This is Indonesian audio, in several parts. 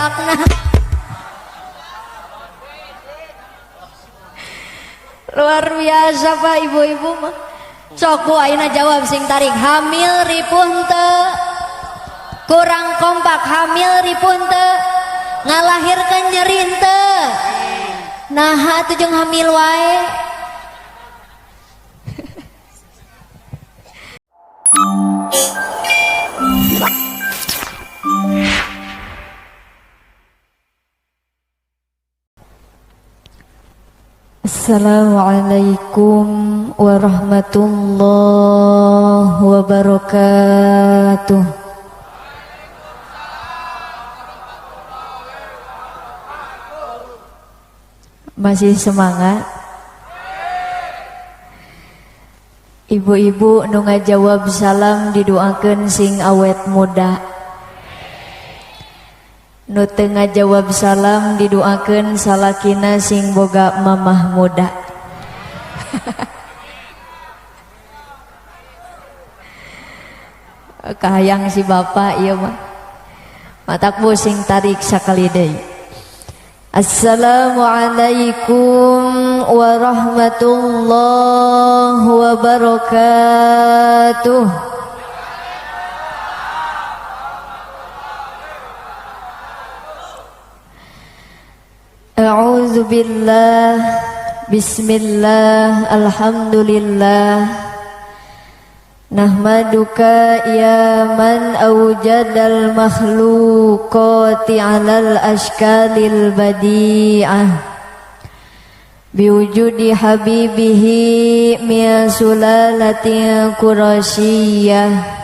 beakna. Luar biasa Pak ibu-ibu mah. Sok ku ayeuna jawab sing tarik hamil ripun teu? Kurang kompak hamil ripun teu? Ngalahirkeun nyeri teu? Nah atuh jeung hamil wae. Assalamualaikum warahmatullahi wabarakatuh. Masih semangat? Ibu-ibu nu ngajawab salam didoakeun sing awet muda. Nu teu ngajawab salam didoakeun salakina sing boga mamah muda. Kahayang si bapak ieu mah. Matak sing tarik sakali deui. Assalamualaikum warahmatullahi wabarakatuh. A'udzu billah, bismillah, alhamdulillah. Nahmaduka ya man awjadal makhluqati 'alal ashkalil badi'ah biwujudi habibihi min sulalatin qurasyiyah.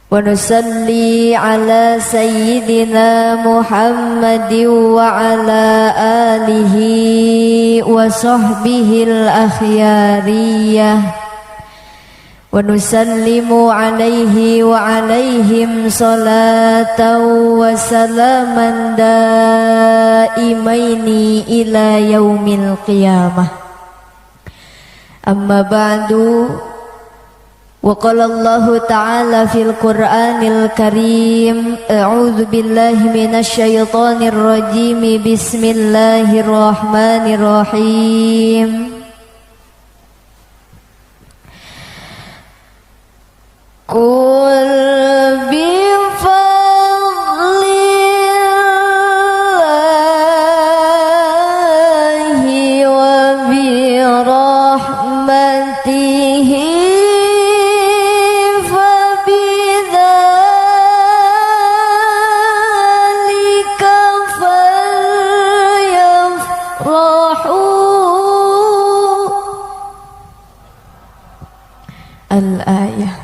Wa nusalli ala sayyidina Muhammadin wa ala alihi wa sahbihil akhyariyah. Wa nusallimu alaihi wa alaihim salatan wa salaman daimaini ila yaumil qiyamah. Amma ba'du. Wa qala Allah ta'ala fil Qur'anil Karim, a'udzu billahi minasy syaithanir rajim, bismillahirrahmanirrahim. Qul bi fadlillahi wa bi rahmatihi al-ayah.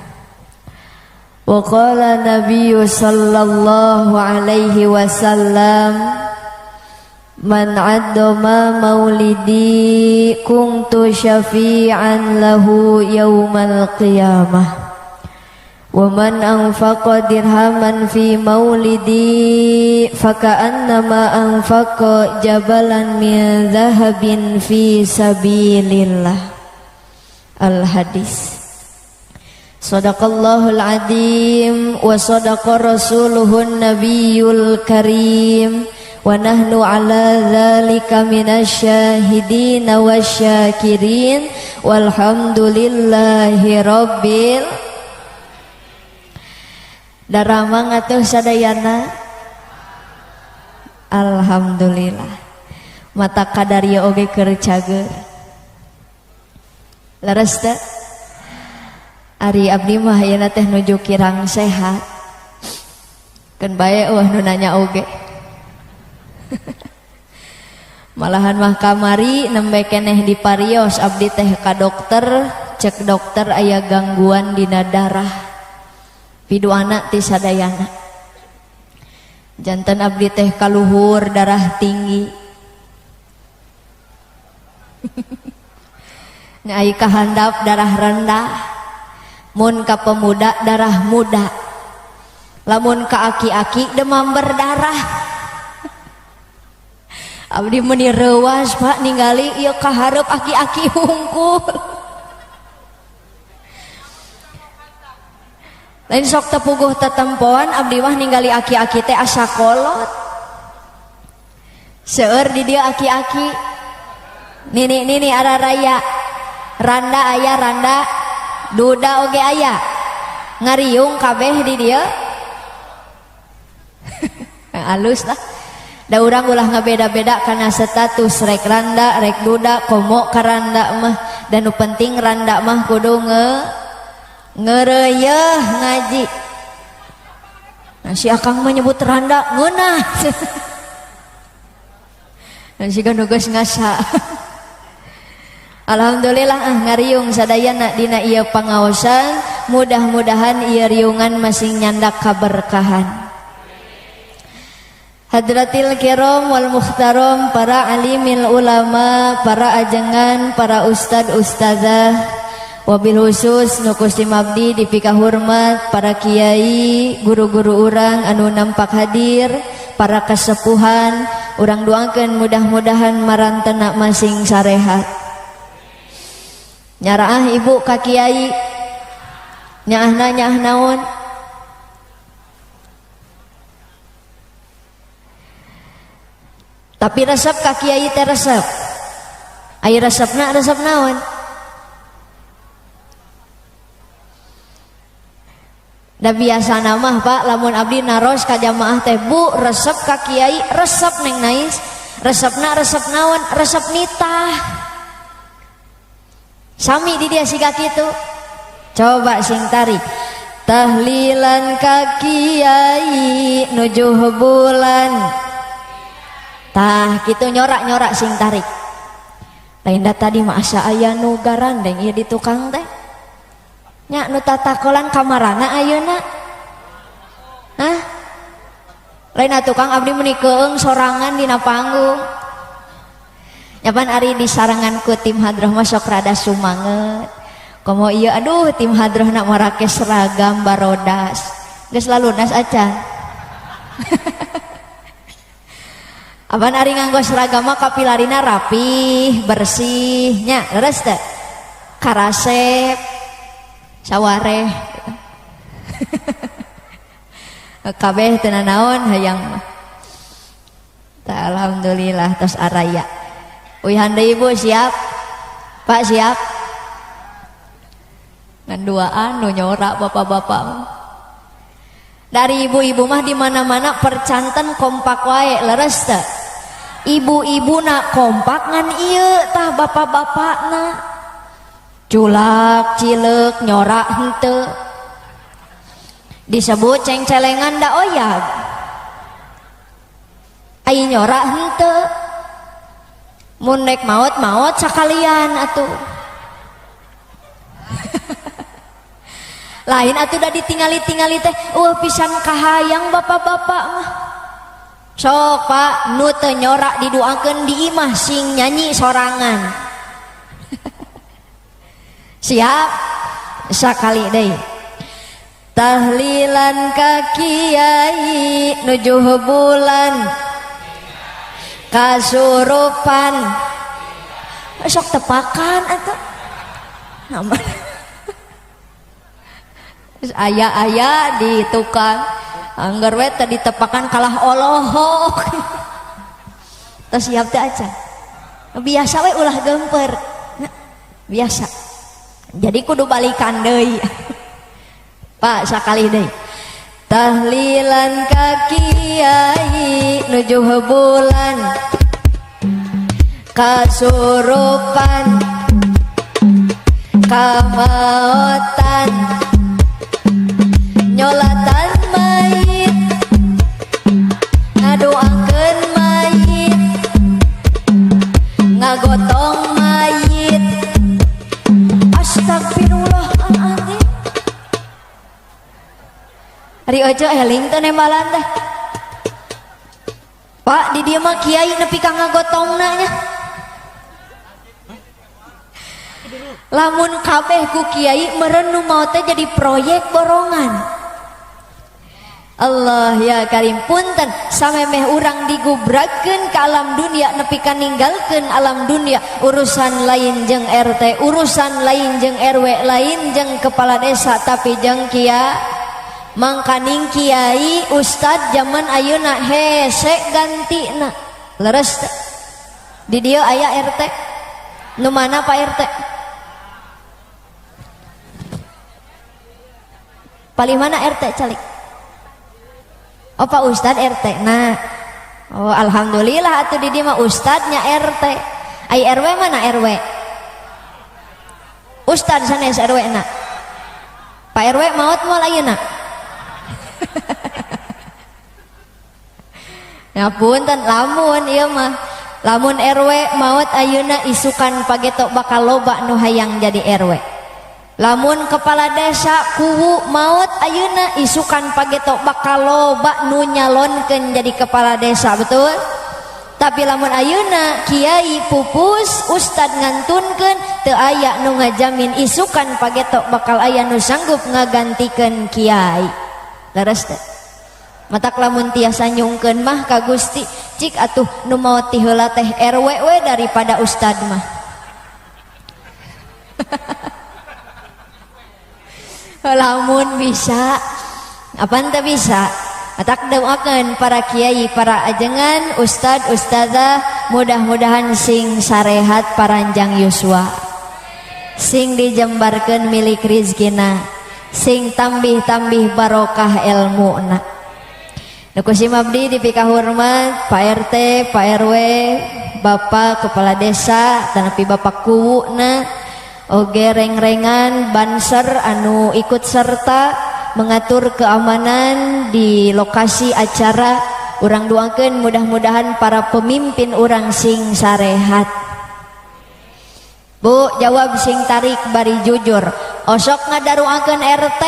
Wa qala Nabi sallallahu alaihi wasallam, man addama maulidi kuntu syafi'an lahu yaumal qiyamah. Wa man anfaqa dirhaman fi maulidi faka'annama anfaqa jabalan min dhahabin fi sabilillah. Al-hadis. Sadaqallahul azim wa sadaqa rasuluhun nabiyul karim wa nahnu ala dzalika minasyahidin wasyakirin walhamdulillahi rabbil. Daramang atuh sadayana. Alhamdulillah. Mata kadarieu oge keur cager. Leres teh? Ari abdi mah ayeuna teh nuju kirang sehat. Keun bae nu nanya oge. Malahan mah kamari nembe keneh diparios abdi teh ka dokter, cek dokter aya gangguan dina darah. Piduana ti sadayana. Janten abdi teh kaluhur darah tinggi. Nyai kahandap darah rendah. Mun ka pemuda darah muda, lamun ka aki-aki demam berdarah. Abdi meni reuwas Pak ningali ieu kahareup aki-aki hungkul. lain sok tepuguh tetempoan abdi mah ningali aki-aki teh asa kolot seueur di dia aki-aki nini ara raya randa aya randa duda oge aya ngariung kabeh di dia halus lah da urang ulah ngabeda-beda karena status rek randa rek duda komo ka randa mah dan nu penting randa mah kudu ngeureueuh ngaji. Nah si akang menyebut randa ngeunah dan si nu geus ngasa alhamdulillah ngariung sadayana dina ieu pangaosan mudah-mudahan ieu riungan masing nyandak kaberkahan. Hadratil kiram wal muhtaram, para alimil ulama, para ajengan, para ustad ustazah, wabil khusus nu Gusti Mabdi dipika hormat para kiai, guru-guru urang anu nampak hadir, para kasepuhan, urang doakeun mudah-mudahan marantena masing sarehat. Nyaraah ibu ka kiai, nyaahna nyaah naon? Tapi resep ka kiai teh resep. Aya resepna resep naon? Da biasa mah Pak lamun abdi naros ka jamaah teh Bu resep ka kiai resep neng nais. Resepna resep naon? Resep nitah. Sami di dia siga kitu. Coba sing tarik. Tahlilan ka kiai nujuh bulan. Tah gitu nyorak-nyorak sing tarik. Lain da tadi mah asa aya nu garandeng ieu di tukang teh. Nya nu tatakolan kamarana ayeuna. Hah? Lain tukang abdi meuni keung sorangan dina panggung. Nyapan ari disarangan ku tim hadroh mah sok rada sumanget. Komo ieu aduh tim hadroh nak marake seragam barodas. Geus lalunas acan. Aban ari nganggo seragam mah kapilarina rapih, bersih, nya leres teh. Karasep, sawareh. Kabeh teu naon hayang mah. Alhamdulillah tos araya. Uihan deui Ibu siap? Pak siap? Ngan duaan nu nyorak bapak-bapak mah. Dari ibu-ibu mah di mana-mana percanten kompak wae leres teh. Ibu-ibu nak kompak ngan ieu tah bapak-bapak na culak cileuk nyorak henteu disebut ceng-celengan da oyag ai nyorak henteu mun rek maot sakalian atuh lain atuh da ditingali-tingali teh pisan kahayang bapak-bapak mah. Sok Pak nu teu nyorak didoakeun di imah sing nyanyi sorangan. Siap? Sakali deui. Tahlilan ka kiai nujuh bulan kasurupan. Sok tepakan atuh. Aman. Aya di tukang anggar we tadi tepakan kalah olohok. Terus siap teh aja. Biasa we ulah gemper. Biasa. Jadi kudu balikan deui. Pak sakali deui. Tahlilan ka kiai nujuh bulan kasurupan kamaotan nyolatan mayit ngadoakeun mayit ngagotong mayit astagfirullahaladzim. Ari ojo eling teh nembalan teh Pak di dieu mah kiai nepi ka ngagotongna nya. Lamun kabeh ku kiai meureun nu mau teh jadi proyek borongan. Allah ya karim punten samemeh urang digubrakeun ka alam dunia nepi ka ninggalkeun alam dunia urusan lain jeung RT, urusan lain jeung RW, lain jeung kepala desa tapi jeung mangkaning kiai ustad zaman ayeuna hese gantina leres teh. Di dieu aya RT nu mana Pak RT paling mana RT calik oh Pak Ustad RT nah oh alhamdulillah atuh di dieu mah ustadnya RT ai RW mana RW ustad sanes RW na Pak RW maot moal ayeuna ngapunten lamun ieu mah lamun RW maot ayeuna isukan pageto bakal loba nu hayang jadi RW. Lamun kepala desa kuwu maot ayeuna isukan pageto bakal loba nu nyalonkeun jadi kepala desa betul. Tapi lamun ayeuna kiai pupus ustad ngantunkeun teu aya nu ngajamin isukan pageto bakal aya nu sanggup ngagantikeun kiai. Leres teh. Matak lamun tiasa nyungkeun mah ka Gusti cik atuh nu maot ti heula teh RW we daripada ustad mah. Lamun bisa apa ente bisa matak doakeun para kiai para ajengan ustad ustadzah mudah-mudahan sing sarehat paranjang yuswa sing dijembarkeun milik rizkina sing tambih-tambih barokah ilmuna. Nukusim abdi dipika hormat Pak RT, Pak RW, Bapak Kepala Desa, dan api Bapak Kuwuna, oge reng-rengan banser anu ikut serta mengatur keamanan di lokasi acara. Urang doakeun mudah-mudahan para pemimpin urang sing sarehat. Bu, jawab sing tarik bari jujur. Osok ngadaruakeun RT.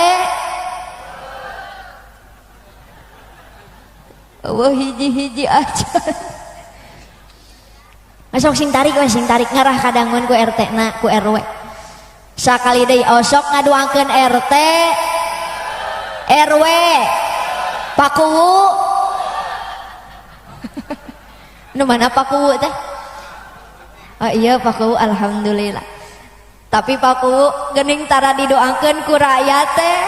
Wah hiji-hiji aja. Masuk sing tarik ngarah kadangun ku RT na ku RW. Sakali deui osok ngaduakeun RT RW Pak Kuwu. Nu mana Pak Kuwu teh? Oh iya Pak Kuwu alhamdulillah. Tapi Pak Kuwu geuning tara didoakeun ku rakyat teh.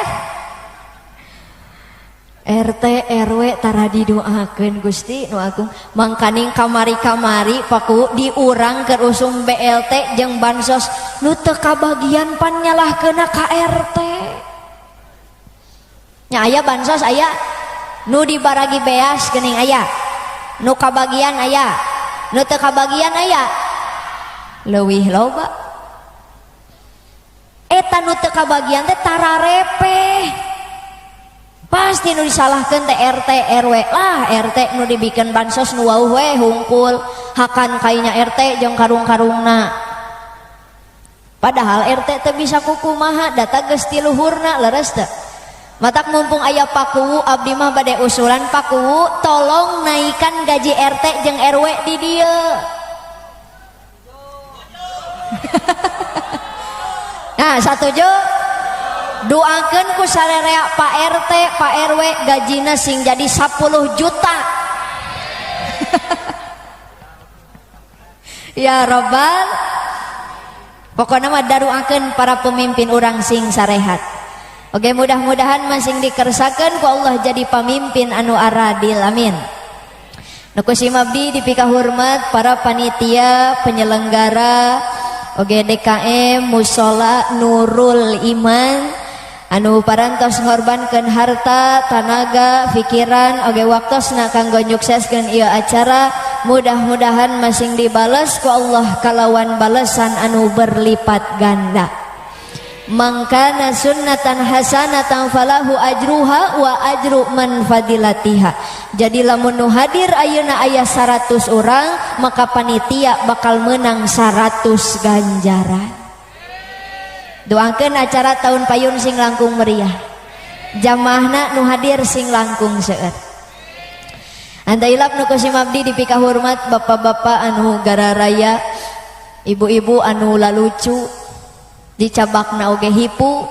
RT RW tara didoakeun Gusti nu agung mangkaning kamari-kamari paku diurang keur usum BLT jeung bansos nu teu kabagian pan nyalahkeunna ka RT nya aya bansos aya nu dibaragi beas geuning aya nu kabagian aya nu teu kabagian aya leuwih loba eta nu teu kabagian teh tara repeh pasti nu disalahkeun teh RT RW lah RT nu dibikin bansos nu wauh we hungkul hakan kainya RT jeung karung-karungna padahal RT teh bisa kukumaha data geus ti luhurna leres teh matak mumpung aya Pak Kuwu abdi mah bade usulan Pak Kuwu tolong naikkan gaji RT jeung RW di dieu nah satuju doakeun ku sarerea Pak RT Pak RW gajina sing jadi 10 juta ya robbal pokoknya mah daruakeun para pemimpin urang sing sarehat oke mudah-mudahan masing dikersakeun ku Allah jadi pemimpin anu aradil amin nukusim abdi dipika hormat para panitia penyelenggara oke DKM Musola Nurul Iman anu parantos ngorbankeun harta, tenaga, pikiran, oge waktosna kanggo nyukseskeun ieu acara. Mudah-mudahan masing dibales ku Allah kalawan balesan anu berlipat ganda. Mangkana sunnatan hasanatan falahu ajruha wa ajru man fadilatiha. Jadi lamun nu hadir ayeuna aya 100 orang, maka panitia bakal menang 100 ganjaran. Doakeun acara tahun payun sing langkung meriah jamaahna nu hadir sing langkung seueur andailap nu kusim abdi dipika hormat bapak-bapak anu gararaya ibu-ibu anu lalucu dicabakna oge hipu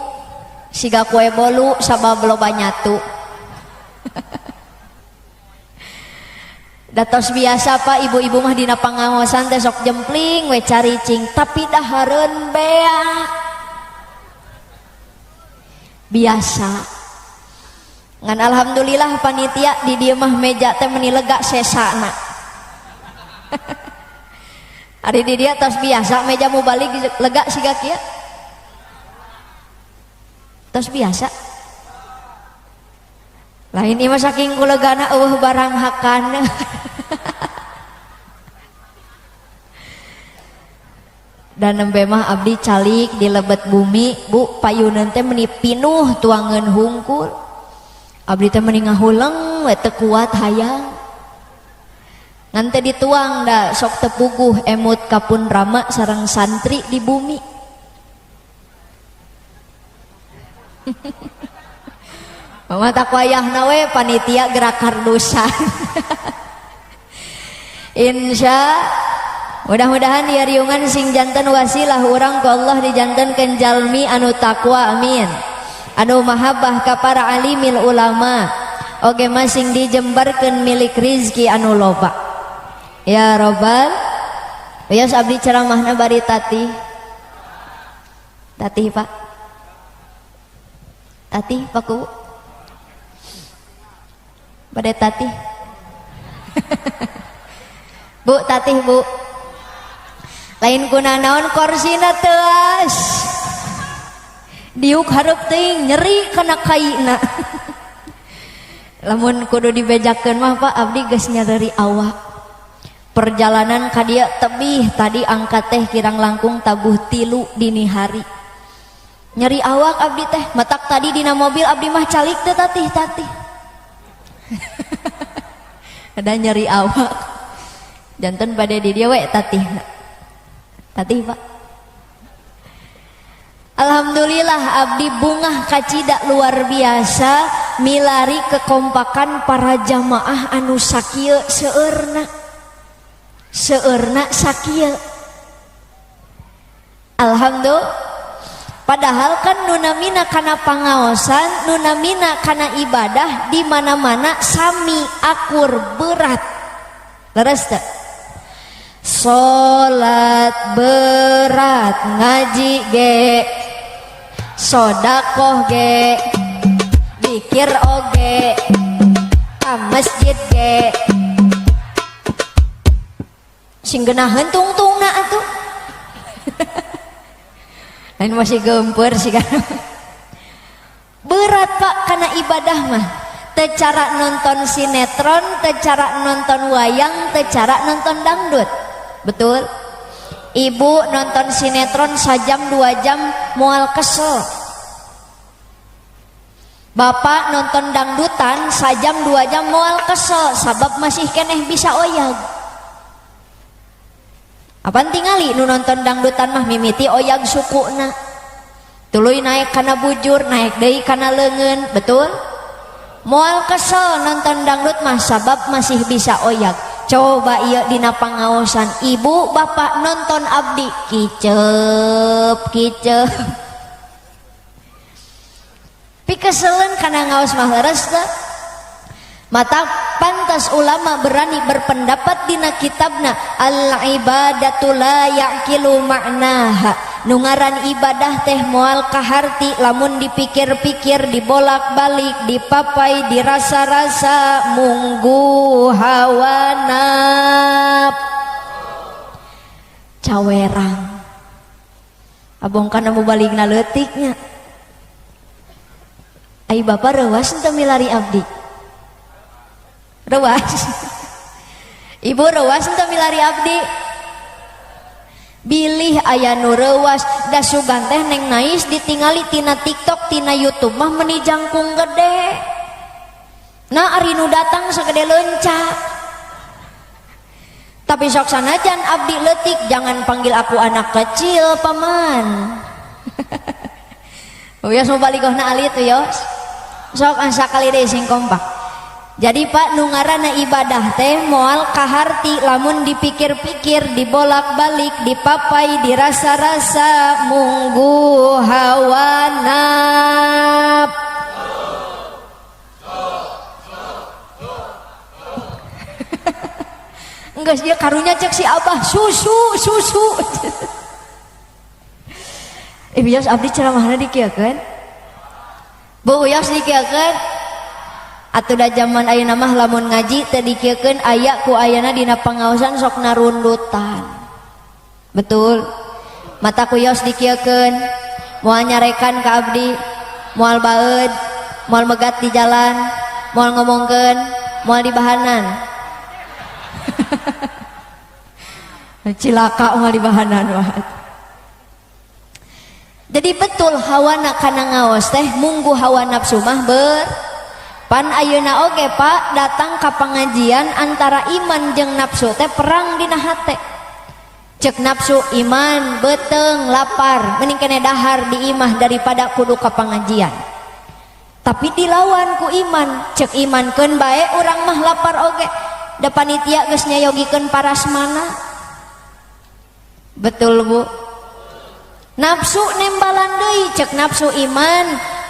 siga kue bolu sabab loba nyatu datos biasa Pak ibu-ibu mah dina pangaosan teh sok jempling we caricing tapi dahareun beak biasa Ngan alhamdulillah panitia di dieu mah meja teh meuni lega sesana. Ari di dia tos biasa meja mau balik lega siga kieu. Tos biasa. Lain ieu mah saking kulegana eueuh barang hakan. Dan nembe mah abdi calik di lebet bumi, Bu, payuneun teh meuni pinuh tuangeun hungkul. Abdi teh meuni ngahuleng we teu kuat hayang. Ngan teh dituang da sok teu puguh emut kapun rama sareng santri di bumi. Mama tak wayahna we panitia gerak kardusan. Insya mudah-mudahan ya riungan sing janten wasilah urang ku Allah dijantenkeun jalmi anu takwa amin. Anu mahabbah ka para alimil ulama. Oge masing dijembarkeun milik rizki anu loba. Ya Rabbal. Wios abdi ceramahna bari tatih. Tatih Pak. Tatih Pak Ku. Bade tatih. Bu tatih Bu. Lain kuna naon korsina teuas diuk hareup teuing nyeri kana kaina. Lamun kudu dibejakeun mah Pak abdi geus nyeri awak. Perjalanan ka dieu tebih tadi angkat teh kirang langkung tabuh 3 dini hari. Nyeri awak abdi teh matak tadi dina mobil abdi mah calik teh tatih. Ada nyeri awak. Janten pada di dia we tatih. Tatih Pak. Alhamdulillah abdi bungah kacida luar biasa milari kekompakan para jamaah anu sakieu seueurna sakieu. Alhamdulillah. Padahal kan nunamina kana pangaosan, nunamina kana ibadah di mana-mana sami akur berat. Leres teu? Salat berat, ngaji ge, sodakoh ge, zikir oge, ka masjid ge. Sing geunaheun tungtungna atuh. Lain masih gempeur sih kan. Berat Pak karena ibadah mah. Teu cara nonton sinetron, teu cara nonton wayang, teu cara nonton dangdut. Betul? Ibu nonton sinetron sajam 2 jam moal kesel. Bapak nonton dangdutan sajam 2 jam moal kesel sabab masih keneh bisa oyag. Apaan tingali nu nonton dangdutan mah mimiti oyag sukuna. Tuluy naik kana bujur, naik deui kana leungeun, betul? Moal kesel nonton dangdut mah sabab masih bisa oyag. Coba ieu dina pangaosan ibu bapak nonton abdi kicep. Pikeseleun kana ngaos mah leres teu? Mata pantas ulama berani berpendapat dina kitabna al-ibadatu la yaqilu ma'naha. Nungaran ibadah teh moal kaharti lamun dipikir-pikir, dibolak-balik, dipapai, dirasa-rasa munggu hawa cawerang. Abong kana mubaligna leutiknya. Ai bapak reuas henteu milari abdi. Rewas. Ibu rewas henteu milari abdi. Bilih aya nu rewas da sugan teh neng nais ditingali tina TikTok tina YouTube mah meuni jangkung gede. Nah ari nu datang sagede leunca. Tapi sok sanajan abdi leutik jangan panggil aku anak kecil paman. Wios mau baligohna ali tuh yos. Sok asa kali deui sing kompak. Jadi Pak nungarana ibadah teh moal kaharti lamun dipikir-pikir, dibolak-balik, dipapai, dirasa-rasa munggu hawa naf. Enggeus dia karunya cek si Abah susu. Bios abdi ceramahna dikieukeun. Bu Wios dikieukeun. atuh da zaman ayeuna mah lamun ngaji teu dikiekeun aya ku ayana dina pangaosan sok narundutan. Betul. Mata kuyos dikiekeun moal nyarekan ka abdi, moal baeud, moal megat di jalan, moal ngomongkeun, moal dibahanan. Cilaka moal dibahanan wae. Jadi betul hawana kana ngaos teh munggu hawa nafsu mah pan ayeuna oge Pak datang ka pengajian antara iman jeung nafsu teh perang dina hate. Cek nafsu iman beteng lapar mending kene dahar di imah daripada kudu ka pengajian. Tapi dilawan ku iman, cek iman keun bae urang mah lapar oge da panitia geus nyayogikeun parasmana. Betul Bu. Nafsu nembalan deui cek nafsu iman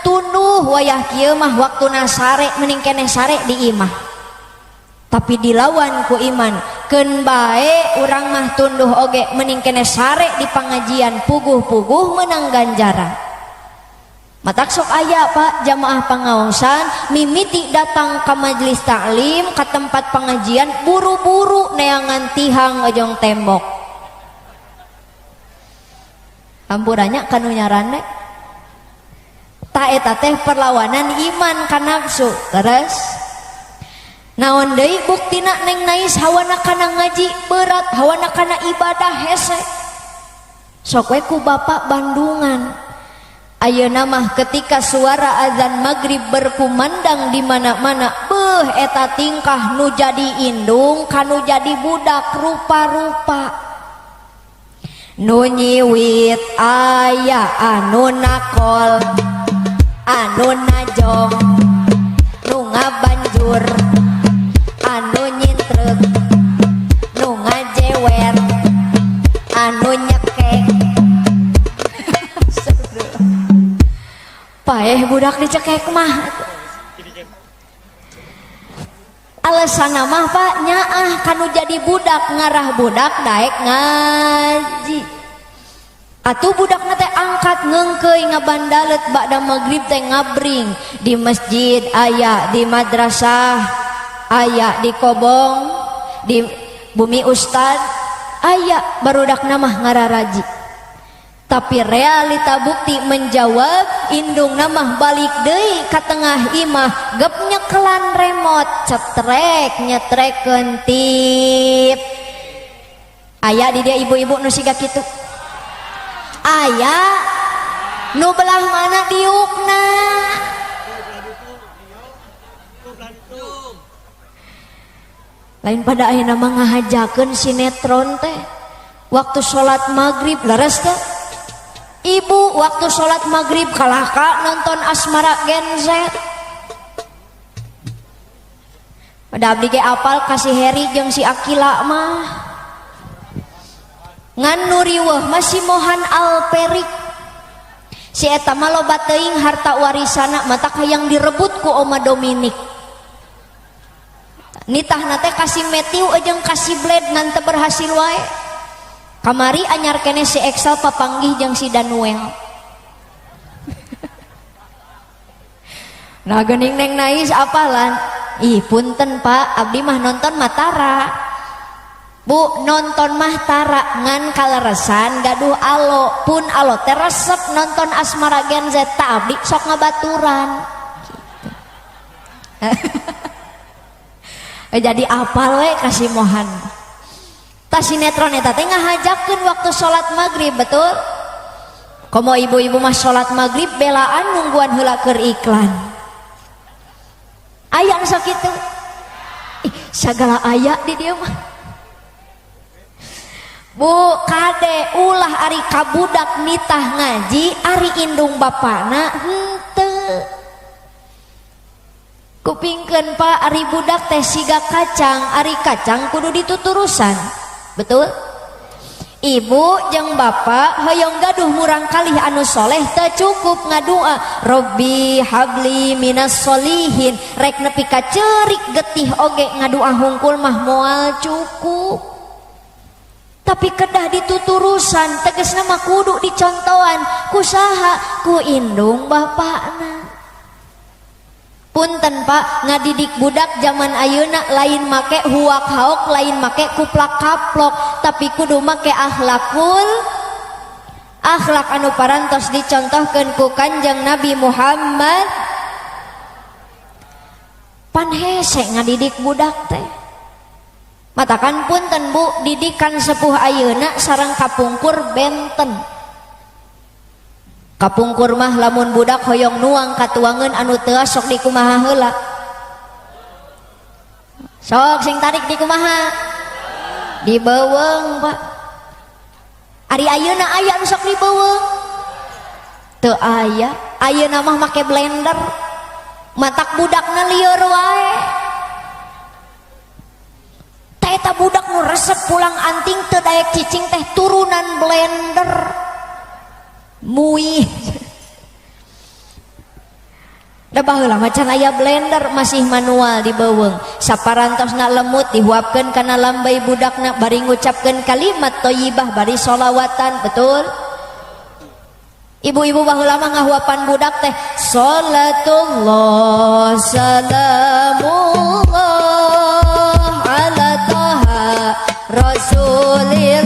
tunduh wayah kieu mah waktuna sare mending keneh sare di imah. Tapi dilawan ku iman keun bae urang mah tunduh oge mending keneh sare di pangajian puguh-puguh menang ganjaran. Matak sok aya Pak jamaah pangaosan mimiti datang ka majelis taklim ka tempat pengajian buru-buru neangan tihang ojong tembok. Ampurannya kanu nyaran deh. Ta eta teh perlawanan iman ka nafsu. Terus naon deui buktina neng nais hawana kana ngaji berat, hawana kana ibadah hese. Sok we ku Bapak Bandungan. Ayeuna mah ketika suara azan maghrib berkumandang di mana-mana, beuh eta tingkah nu jadi indung kanu jadi budak rupa-rupa. Nu nyiwit aya anu nakol, anu najong, nu ngabanjur, anu nyintrek, nu ngajewer, anu nyekek. Paeh budak dicekek mah. Alasanna mah Pak nyaah kanu jadi budak ngarah budak daek ngaji. Atuh budak teh angkat ngeungkeuy ngabandalet ba'da maghrib teh ngabring di masjid aya, di madrasah aya, di kobong, di bumi ustad aya barudakna mah ngararaji. Tapi realita bukti menjawab indung namah balik deui ka tengah imah gep nyekelan remote cetrek nyetrekeun tip. Aya di dia ibu-ibu nu siga kitu. Aya nu belah mana diukna. Lain pada ayeuna mah ngahajakeun sinetron teh waktu salat maghrib leres teh. Ibu waktu sholat maghrib kalahka nonton Asmara Gen Z. Pada abdi ge apal kasih Heri jeung si Akila mah. Ngan nu riweuh masih mohan Alperik. Si eta mah loba teuing harta warisana mata hayang direbut ku Oma Dominik. Nitahna teh kasih Matthew jeung kasih Blade ngan teu berhasil wae. Kamari anyar kene si Excel papanggih jeung si Danuel. Nah geuning neng nais apalan. Ih punten Pak, abdi mah nonton Matara. Bu nonton mah tara ngan kaleresan gaduh alo pun alo teh resep nonton Asmara Gen Z ta abdi sok ngabaturan. Gitu. Jadi apal we kasih mohan. Ta sinetron eta teh ngahajakeun waktu sholat maghrib betul. Komo ibu-ibu mah sholat maghrib belaan nungguan heula keur iklan. Aya nu sakitu. Sagala aya di dieu mah. Bu kade ulah ari kabudak nitah ngaji ari indung bapana henteu. Kupingkeun Pak ari budak teh siga kacang, ari kacang kudu dituturusan. Betul? Ibu jeung bapak hoyong gaduh murang kalih anu soleh teu cukup ngadua Robbi habli minas solihin rek nepi ka ceurik getih oge ngadua hungkul mah moal cukup. Tapi kedah dituturusan tegesna mah kudu dicontohan ku saha ku indung bapakna. Punten Pak, ngadidik budak zaman ayeuna lain make huak haok, lain make kuplak kaplok, tapi kudu make akhlakul akhlak anu parantos dicontohkeun ku Kanjeng Nabi Muhammad. Pan hese ngadidik budak teh. Matakan punten Bu, didikan sepuh ayeuna sareng kapungkur benten. Kapungkur mah lamun budak hoyong nuang katuangan anu teu sok dikumaha heula. Sok sing tarik dikumaha? Dibeuweung Pak. Ari ayeuna aya anu sok dibeuweung? Teu aya. Ayeuna mah make blender. Matak budakna lieur wae. Teh eta budak nu resep pulang anting teu daek cicing teh turunan blender. Mui da baheula macan aya blender masih manual dibeuweung saparantosna lemut dihuapkeun kana lambai budakna bari ngucapkeun kalimat thayyibah bari sholawatan. Betul ibu-ibu baheula mah ngahuapan budak teh salatullah salamullah ala taha rasulillah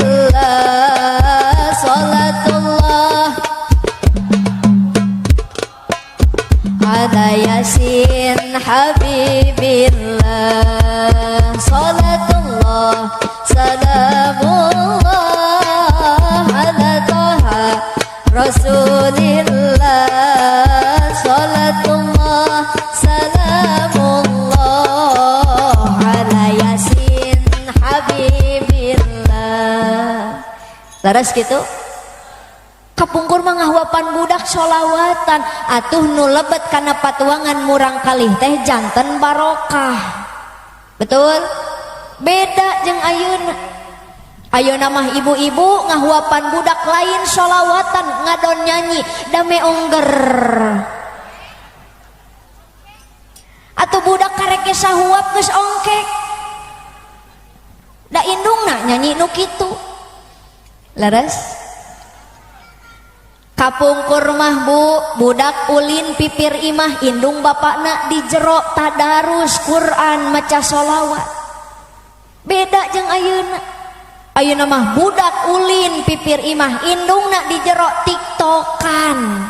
ada yasin habibillah salatullah salamullah ala taha rasulillah salatullah salamullah ala yasin habibillah. Laras gitu kapungkur mah ngahuapan budak sholawatan atuh nu lebet kana patuangan murang kalih teh janten barokah. Betul beda jeung ayeuna. Ayeuna mah ibu-ibu ngahuapan budak lain sholawatan ngadon nyanyi dame ongger atuh budak karek sahuap geus ongkek da indungna nyanyi nu kitu. Leres kapungkur mah Bu, budak ulin pipir imah indung bapakna di jero tadarus Quran maca sholawat. Beda jeung ayeuna. Ayeuna mah budak ulin pipir imah indungna di jero tiktokan.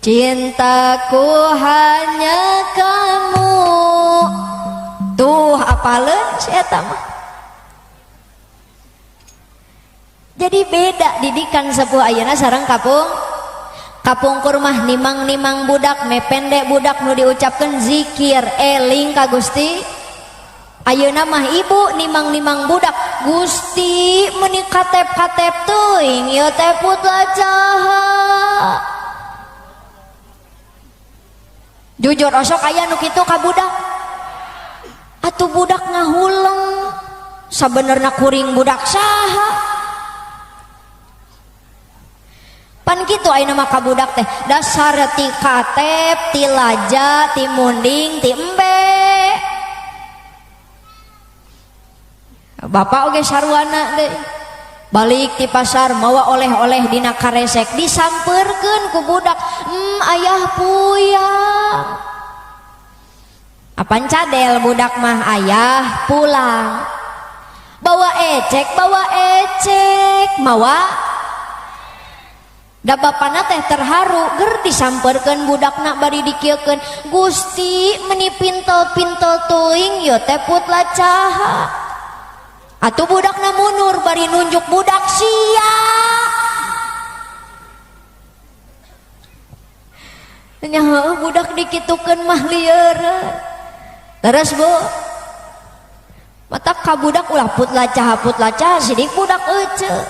Cintaku hanya kamu. Tuh apaleun si eta mah. Jadi beda didikan sepuh ayeuna sareng kapungkur mah nimang-nimang budak mepende budak nu diucapkeun zikir eling ka Gusti. Ayeuna mah ibu nimang-nimang budak Gusti meuni katep-katep teuing ieu teh putla caha. Jujur osok aya nu kitu ka budak. Atuh budak ngahuleng sabenerna kuring budak saha. Pan kitu ayeuna mah ka budak teh dasar ti katep ti laja ti munding ti embe. Bapak oge sarwana deui balik ti pasar mawa oleh-oleh dina karesek disampeurkeun ku budak ayah puyang apan cadel budak mah ayah pulang bawa ecek mawa da bapana teh terharu ger disampeurkeun budakna bari dikieukeun Gusti meuni pintel-pintel teuing ieu teh putla caha. Atuh budakna mundur bari nunjuk budak sia. Nya heuh budak dikitukeun mah lieureun. Terus Bu mata ka budak ulah putla caha sidik budak euceuk.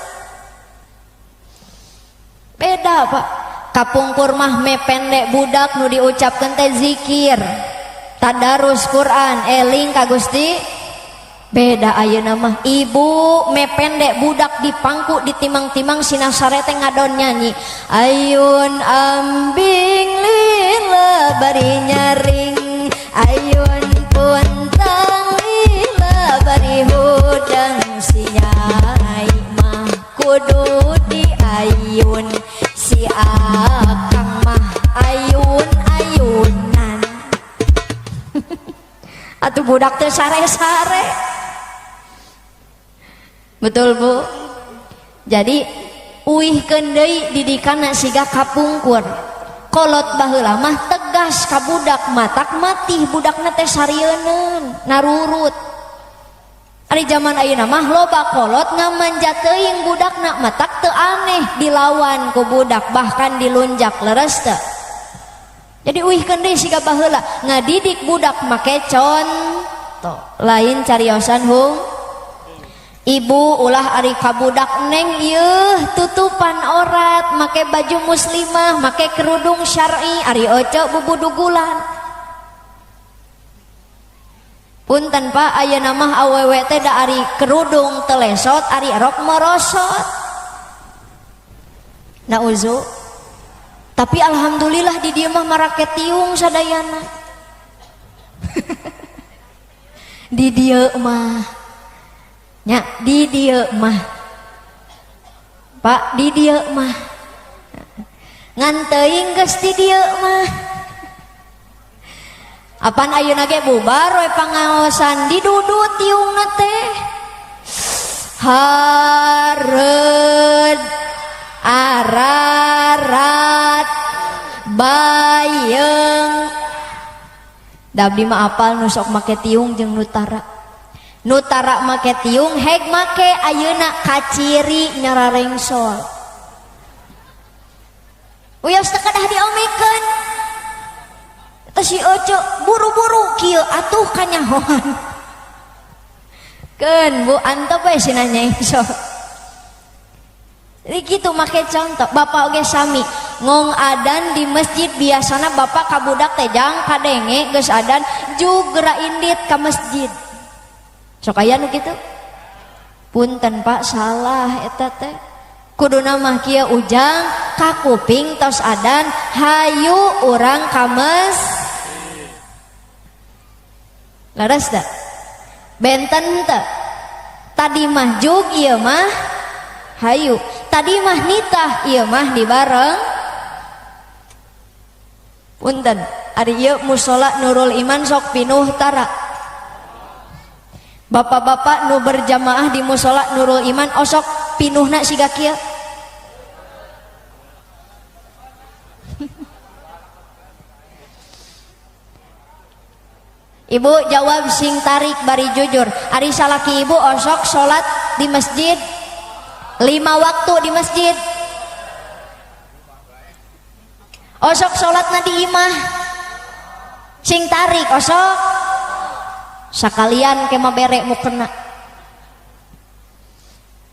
Beda Pak kapungkur mah mependek budak nu diucapkeun teh zikir tadarus Quran eling ka Gusti. Beda ayeuna mah ibu mependek budak dipangku ditimang-timang sinasare teh ngadon nyanyi ayun ambing lila bari nyaring ayun puntang lila bari hudang sinyai mah kudu di ayun si akang mah ayun-ayunan atuh budak teh sare-sare. Betul Bu. Jadi uihkeun deui didikana siga kapungkur. Kolot baheula mah tegas ka budak matak matih budakna teh sarieun narurut. Ari zaman ayeuna mah loba kolot ngamanja teuing budakna matak teu aneh dilawan ku budak bahkan dilunjak leres teu. Jadi uihkeun deui siga baheula ngadidik budak make contoh lain cariosan hung. Ibu ulah ari kabudak neng yeuh tutupan orat make baju muslimah make kerudung syar'i ari oco bubudugulan. Punten Pak ayeuna mah awewe teh da ari kerudung telesot ari rok merosot. Nauzu. Tapi alhamdulillah di dieu mah marake tiung sadayana. Di dieu mah nya di dieu mah Pak di dieu mah ngan teuing geus di dieu mah apan ayeuna ge bubar we pangaosan didudut tiungna teh hareud ararat bayeung da abdi mah apal nu sok make tiung jeung nutara. Nutara make tiung heg make ayeuna kaciri nyararengsol. Uyos teu kadah diomekeun. Teu si oco buru-buru kieu atuh kanyahoan. Keun Bu antep we cenah nyengsol. Jadi kitu make contoh. Bapak oge sami ngong adan di masjid biasana bapak kabudak teh jang kadenge geus adan jugra indit ka masjid. Sok aya nu kitu? Punten Pak salah eta teh. Kuduna mah kieu ujang ka kuping tos adan hayu urang ka masjid. Laras da? Benten teu? Tadi mah jug ieu mah hayu. Tadi mah nitah ieu mah dibareng. Punten, ari ieu mushola Nurul Iman sok pinuh tara. Bapak-bapak nu berjamaah di mushola Nurul Iman osok pinuhna siga kieu. Ibu jawab sing tarik bari jujur. Ari salaki ibu osok salat di masjid 5 waktu di masjid. Osok salatna di imah. Sing tarik osok sakalian kema berek mukena.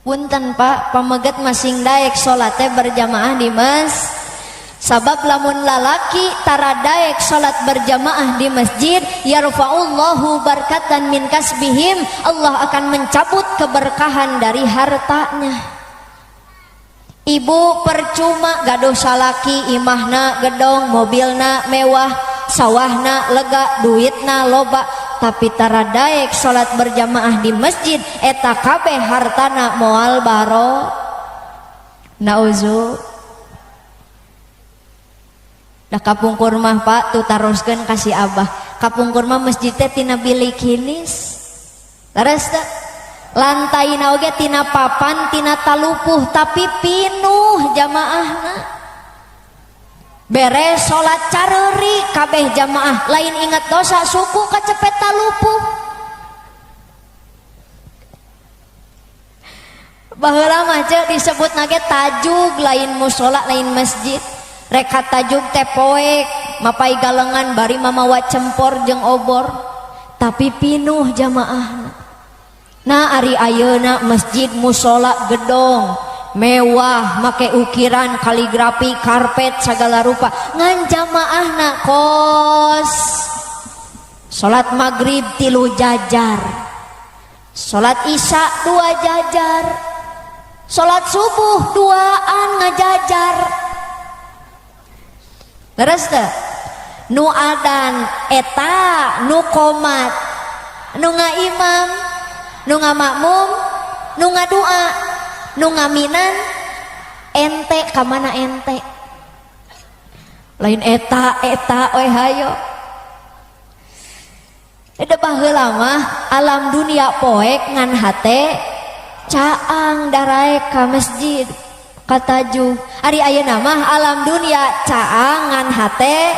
Punten Pak pameget masing daek salat teh berjamaah di mas. Sabab lamun lalaki tara daek salat berjamaah di masjid yarfa'ullahu barkatan min kasbihim, Allah akan mencabut keberkahan dari hartanya. Ibu percuma gaduh salaki imahna gedong mobilna mewah sawahna lega duitna loba tapi tara daek salat berjamaah di masjid eta kabeh hartana moal baro. Nauzu dah kapungkur mah Pak tuh taroskeun kasih Abah kapungkur mah masjid teh tina bilik hinis leres teh lantaina oge tina papan tina talupuh tapi pinuh jamaahna. Beres salat careuri kabeh jamaah lain ingat dosa suku kacepet talupuh. Baheula mah ce disebut nage tajug lain mushola lain masjid. Reka tajug teh poek mapai galengan bari mamawa cempor jeung obor tapi pinuh jamaahna. Nah ari ayeuna masjid mushola gedong mewah make ukiran kaligrafi karpet segala rupa ngan jamaahna kos salat maghrib 3 jajar salat isya 2 jajar salat subuh 2an ngajajar. Leres teh nu adan eta nu qomat nu ngaimam nu ngamakmum nu ngadua nu ngaminan ente kamana ente lain eta we hayo Eda baheula mah alam dunia poek ngan hate caang daraek ka masjid katajuk. Ari ayeuna mah alam dunia caang ngan hate.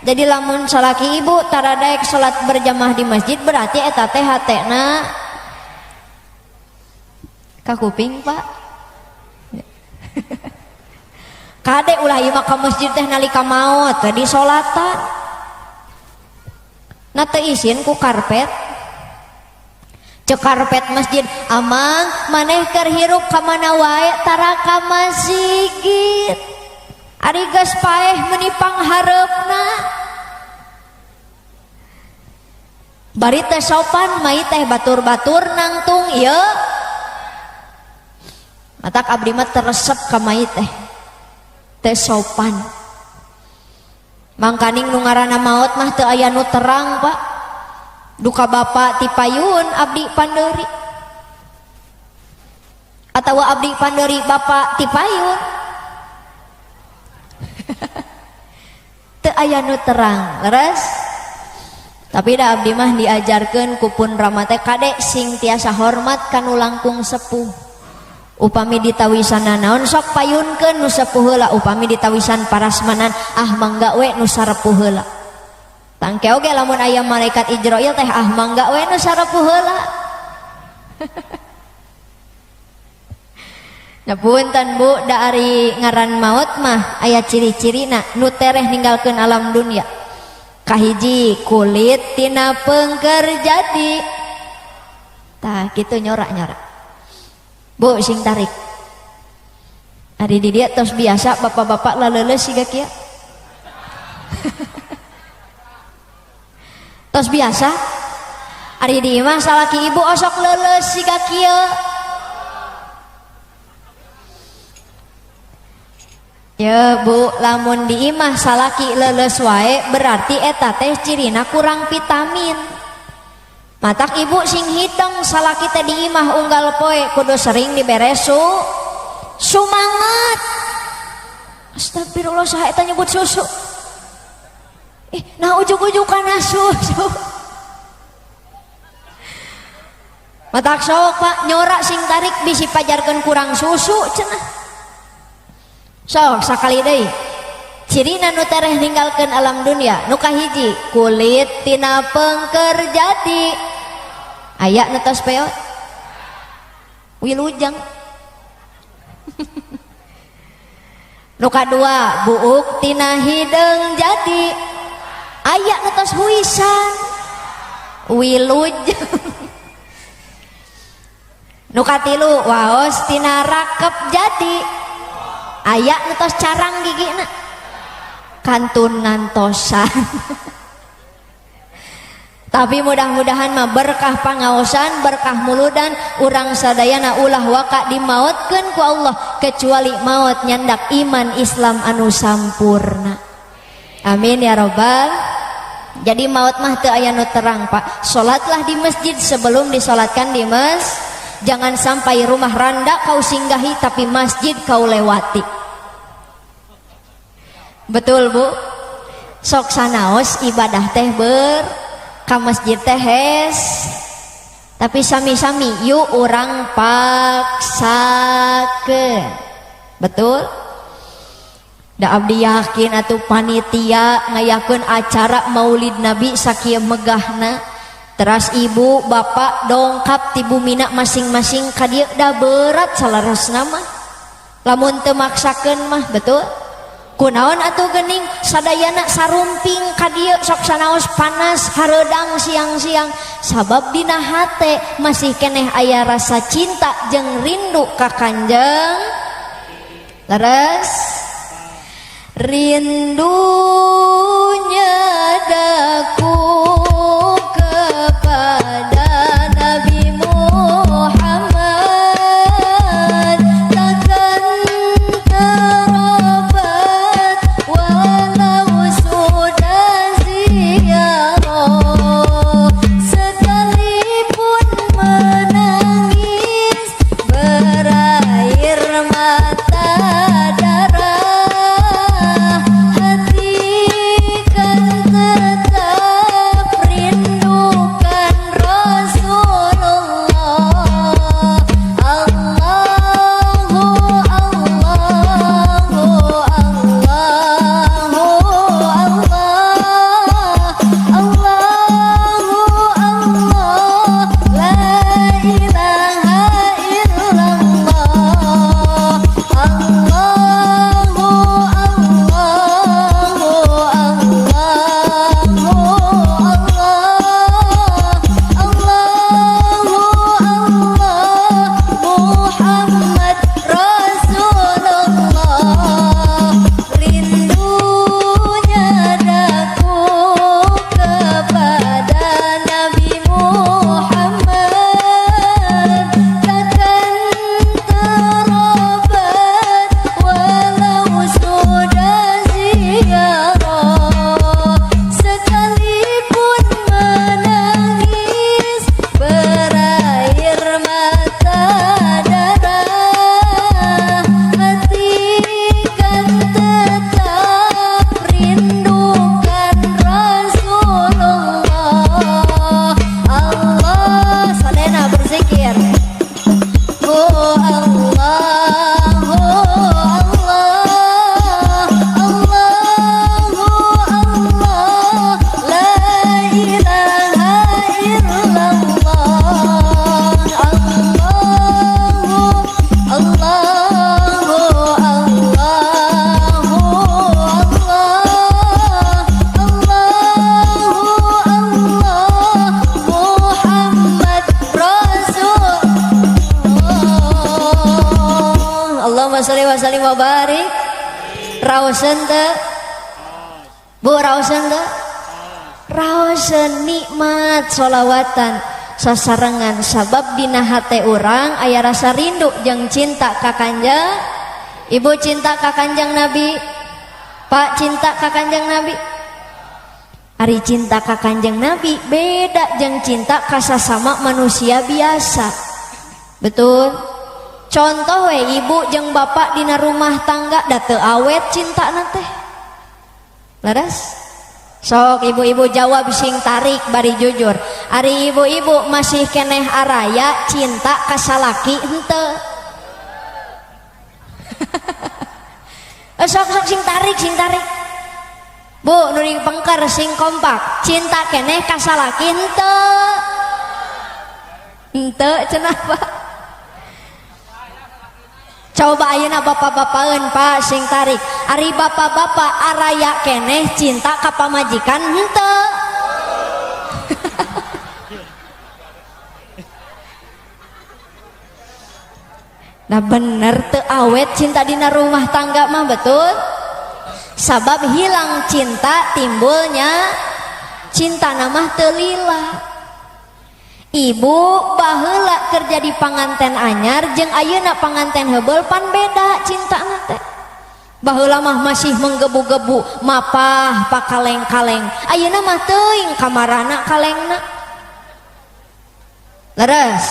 Jadi lamun salaki ibu taradaek salat berjamaah di masjid berarti eta teh hatena ka kuping Pak. Kade ulah ieu mah ka masjid teh nalika maot teh di salatan. Na teu izin ku karpet. Cek karpet masjid amang maneh keur hirup ka mana wae tara ka masjid. Ari geus paeh meuni panghareupna. Bari teh sopan mai teh batur-batur nangtung ieu. Matak abdi mah teresep ka mai teh sopan. Mangkaning nu ngaranna maot mah teu aya nu terang Pak. Duka bapak ti payun abdi pandeuri. Atawa abdi pandeuri bapak ti payun. Teu aya nu terang, leres. Tapi da abdi mah diajarkeun ku pun rama teh kade sing tiasa hormat kanu langkung sepuh. Upami ditawisan naon sok payunkeun nu sepuh heula, upami ditawisan parasmanan ah mangga we nu sarepuh heula. Tangke oge lamun aya malaikat Ijrail teh ah mangga we nu sarepuh heula. Nah punten Bu, da ari ngaran maot mah aya ciri-cirina nu tereh ninggalkeun alam dunia. Kahiji kulit tina peungkeur jadi. Tah kitu nyorak-nyorak. Bu sing tarik. Ari di dieu tos biasa bapak-bapak laleuleus siga kieu. Tos biasa. Ari di imah salaki ibu osok leuleus siga kieu. Ya Bu, lamun di imah salaki leuleus wae berarti eta teh cirina kurang vitamin. Matak ibu sing hiteng salaki teh di imah unggal poe kudu sering dibere sumangat. Astagfirullah saha eta nyebut susu. Nah ujug-ujug kana susu. Matak sok Pak nyorak sing tarik bisi pajarkeun kurang susu cenah. Sok sakali deui. Cirina nu tereh ninggalkeun alam dunia nu kahiji kulit tina peungkeur jadi. Aya nu tos peot. Wilujeng. Nu kadua buuk tina hideung jadi. Aya nu tos huisan. Wilujeng. Nu katilu waos tina rakep jadi. Aya nu tos carang gigina. Kantun ngantosan. Tapi mudah-mudahan mah berkah pangaosan, berkah muludan urang sadayana ulah waka dimaotkeun ku Allah kecuali maot nyandak iman Islam anu sampurna. Amin ya robbal. Jadi maot mah teu aya nu terang Pak. Salatlah di masjid sebelum disolatkan di jangan sampai rumah randa kau singgahi tapi masjid kau lewati. Betul Bu. Sok sanaos ibadah teh ka masjid teh hes. Tapi sami-sami yuk urang paksakeun. Betul? Da abdi yakin atuh panitia ngayakeun acara Maulid Nabi sakieu megahna. Teras ibu bapak dongkap ti bumina masing-masing ka dieu da berat salarasna mah. Lamun teu maksakeun mah betul? Kunaon atuh geuning sadayana sarumping ka dieu sok sanaos panas hareudang siang-siang sabab dina hate masih keneh aya rasa cinta jeung rindu ka Kanjeng. Leres rindunya daku kepada Nabi Muhammad takkan terobat walau sudah ziarah sekalipun menangis berair mata darah hati kan tetap wa sallim wa barik. Raoseun teu? Bu raoseun teu? Raoseun nikmat sholawatan sasarengan sabab dina hate urang aya rasa rindu jeung cinta ka Kanjeng. Ibu cinta ka Kanjeng Nabi, Pak cinta ka Kanjeng Nabi. Ari cinta ka Kanjeng Nabi beda jeung cinta ka sasama manusia biasa. Betul? Contoh we ibu jeung bapak dina rumah tangga da teu awet cintana teh. Laras? Sok ibu-ibu jawab sing tarik bari jujur. Ari ibu-ibu masih keneh araya cinta ka salaki henteu? Sok sing tarik sing tarik. Bu nu dipengker sing kompak cinta keneh ka salaki henteu? Henteu cenah Pak. Coba ayeuna bapak-bapakeun Pak sing tarik. Ari bapak-bapak araya keneh cinta ka pamajikan henteu? Nah bener teu awet cinta dina rumah tangga mah betul? Sabab hilang cinta timbulnya cinta namah teu lila. Ibu baheula kerja di panganten anyar jeung ayeuna panganten heubeul pan beda cintana teh. Baheula mah masih menggebu-gebu mapah pakaleng-kaleng. Ayeuna mah teuing kamarana kalengna. Leres.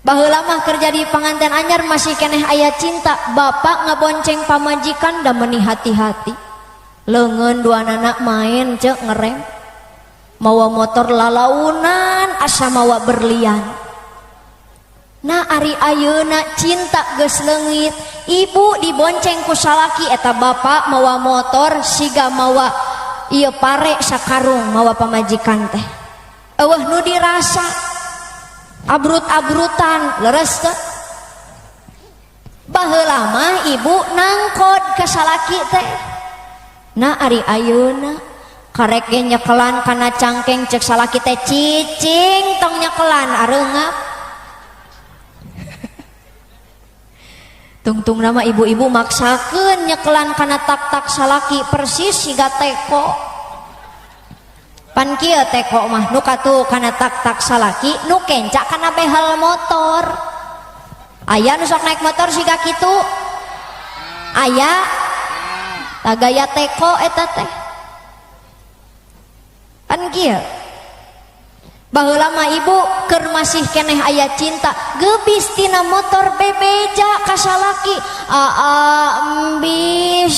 Baheula mah kerja di panganten anyar masih keneh aya cinta. Bapak ngabonceng pamajikan da meuni hati-hati. Leungeun duanana main ceuk ngerem. Mawa motor lalaunan asa mawa berlian. Nah ari ayeuna cinta geus leungit. Ibu dibonceng ku salaki eta bapak mawa motor siga mawa ieu pare sakarung mawa pamajikan teh. Eueuh nu dirasa abrut-abrutan leres teh. Baheula mah ibu nangkod ka salaki teh. Nah ari ayeuna karek ge nyekelan kana cangkeng cek salaki teh cicing tong nyekelan areungap. Tungtung nama ibu-ibu maksakeun nyekelan kana tak-tak salaki persis siga teko. Pan kieu teko mah nu katu kana tak-tak salaki nu kenca kana behel motor. Aya nu sok naik motor siga kitu? Aya? Tagaya teko eta teh. Pan kieu baheula mah ibu keur masih keneh aya cinta geubis tina motor bebeja ka salaki. Embis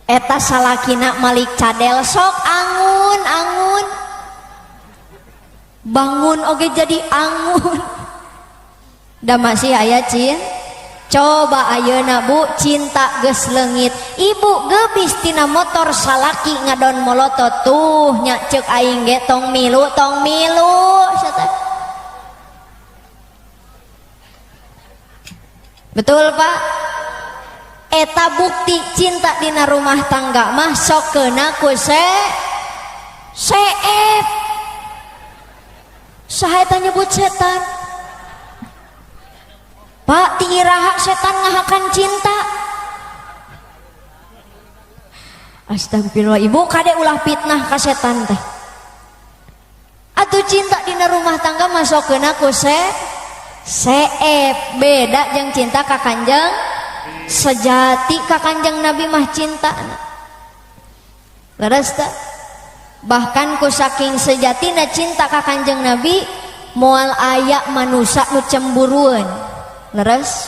eta salakina malik cadel sok angun angun bangun oge jadi angun da masih aya cinta. Coba ayeuna bu cinta geus leungit. Ibu geubis tina motor salaki ngadon molotot tuh nya ceuk aing ge tong milu sata. Betul Pak? Eta bukti cinta dina rumah tangga mah sok keuna ku seep. Saha eta nyebut setan? Pak tiiraha setan ngahakan cinta. Astagfirullah ibu kade ulah fitnah ka setan teh. Atuh cinta dina rumah tangga masokeuna ku seep beda jeung cinta ka Kanjeng sejati ka Kanjeng Nabi mah cinta. Leres teh? Bahkan ku saking sejatina cinta ka Kanjeng Nabi moal aya manusia nu cemburuan. Leres?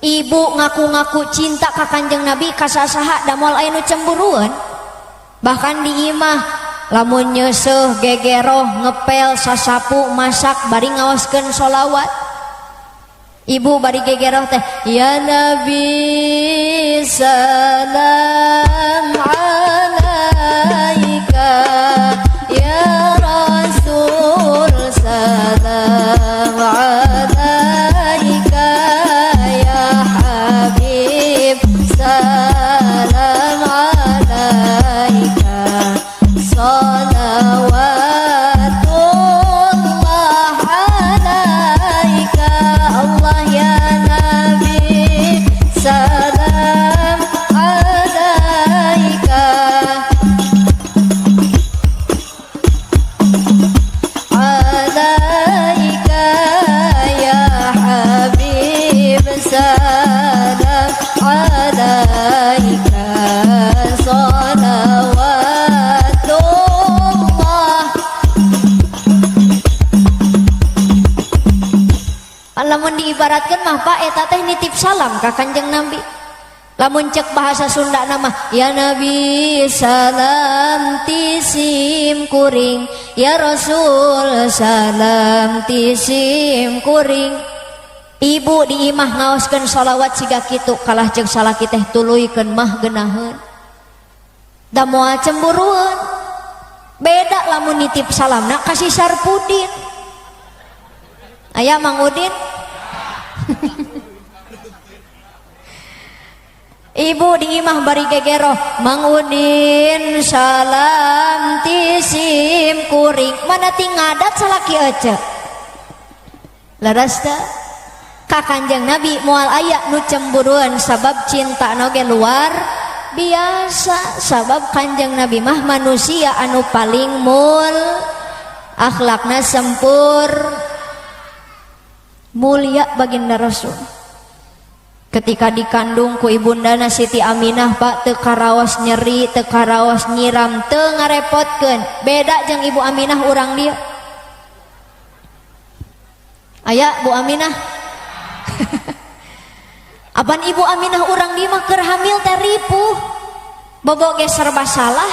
Ibu ngaku-ngaku cinta ka Kanjeng Nabi kasasaha da moal aya nu cemburuan. Bahkan di imah lamun nyeuseuf gegeroh ngepel sasapu masak bari ngawaskeun sholawat. Ibu bari gegeroh teh ya Nabi salam alaika ya Rasul salam alaika ya Habib salam alaika salawatullah alaika lamun diibaratkan mah Pak eta teh nitip salam ka Kanjeng Nabi. Lamun cek bahasa Sunda nama ya Nabi salam tisim kuring, ya Rasul salam tisim kuring. Ibu di imah ngaoskeun sholawat siga kitu kalah jeung salaki teh tuluykeun mah geunaheun. Da moal cemburuan. Beda lamun nitip salamna kasih Sarpudin. Aya Mang Udin? Ibu di imah bari gegero Mang Udin salam tisim kuring mana ting ngadat salaki ece leres teh ka Kanjeng Nabi moal aya nu cemburuan sabab cinta noge luar biasa sabab Kanjeng Nabi mah manusia anu paling mul akhlakna sempur mulia baginda Rasul. Ketika dikandung ku ibundana Siti Aminah Pak teu karaos nyeri teu karaos nyiram teu ngarepotkeun beda jeung Ibu Aminah urang dia aya Bu Aminah apan Ibu Aminah urang dia mah keur hamil teh ripuh bobo ge serba salah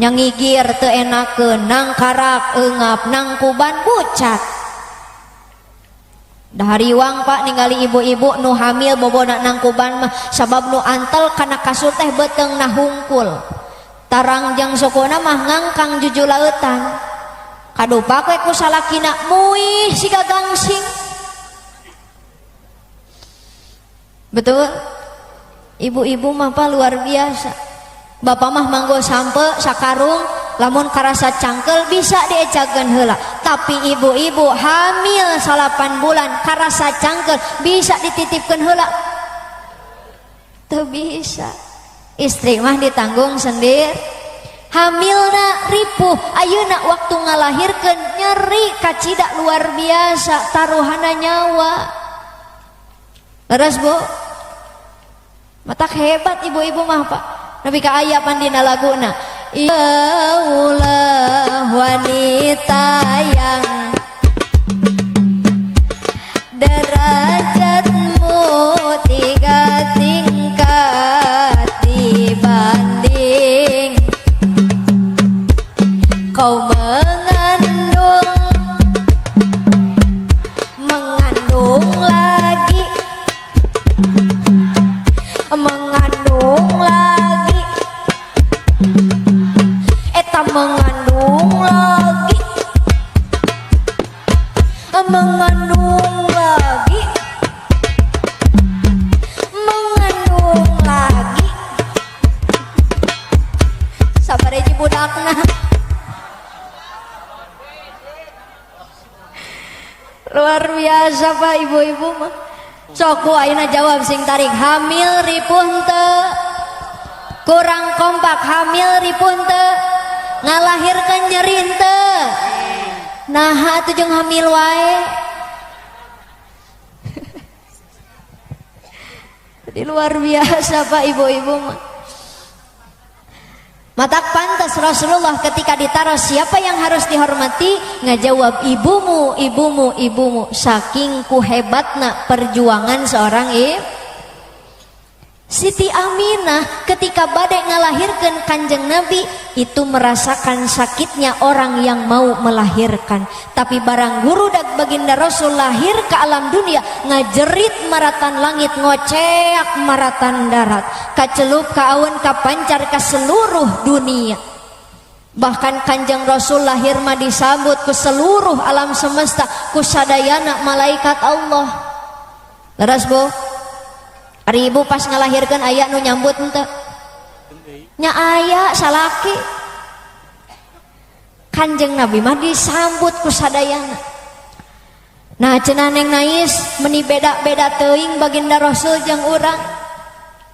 nyangigir teu enakeun nang karak eungap nang kuban bucat. Dahariwang Pak ningali ibu-ibu nu hamil bobona nang kuban mah sabab nu antel kana kasur teh beuteung na hungkul. Tarang jang sokona mah ngangkang jujulautan. Kadupak we ku salakina muih siga gangsing. Betul? Ibu-ibu mah Pak luar biasa. Bapak mah manggo sampe sakarung lamun karasa cangkel bisa diejakeun heula. Tapi ibu-ibu hamil 8 bulan karasa cangkel bisa dititipkeun heula. Teu bisa. Istri mah ditanggung sendiri. Hamilna ripuh, ayeuna waktu ngalahirkeun nyeri kacida luar biasa, taruhana nyawa. Leres Bu? Matak hebat ibu-ibu mah Pak. Nabi ka aya pandina laguna. Yaulah wanita yang derajatmu 3 tingkat dibanding kau mengandung lagi eta mengandung lagi sabar aja budakna luar biasa Pak ibu-ibu mah sok ku ayeuna jawab sing tarik hamil ripuh teu kurang kompak hamil ripuh teu ngalahirkeun nyeri teu naha atuh jeung hamil wae jadi luar biasa Pak ibu-ibu mah matak pantas Rasulullah ketika ditaruh siapa yang harus dihormati ngajawab ibumu ibumu ibumu saking ku hebatna perjuangan seorang Siti Aminah ketika badai ngalahirkan Kanjeng Nabi itu merasakan sakitnya orang yang mau melahirkan. Tapi barang gurudak baginda Rasul lahir ke alam dunia ngajerit maratan langit ngoceak maratan darat kacelup kaawun kapancar ke seluruh dunia. Bahkan Kanjeng Rasul lahir mah disambut ke seluruh alam semesta ku sadayana malaikat Allah. Leres Bu? Ari ibu pas ngelahirkan ayah nu nyambut ente nya ayah salaki Kanjeng Nabi mah disambut ku sadayana. Nah cenah neng nais meni beda-beda teuing baginda Rasul jeung urang.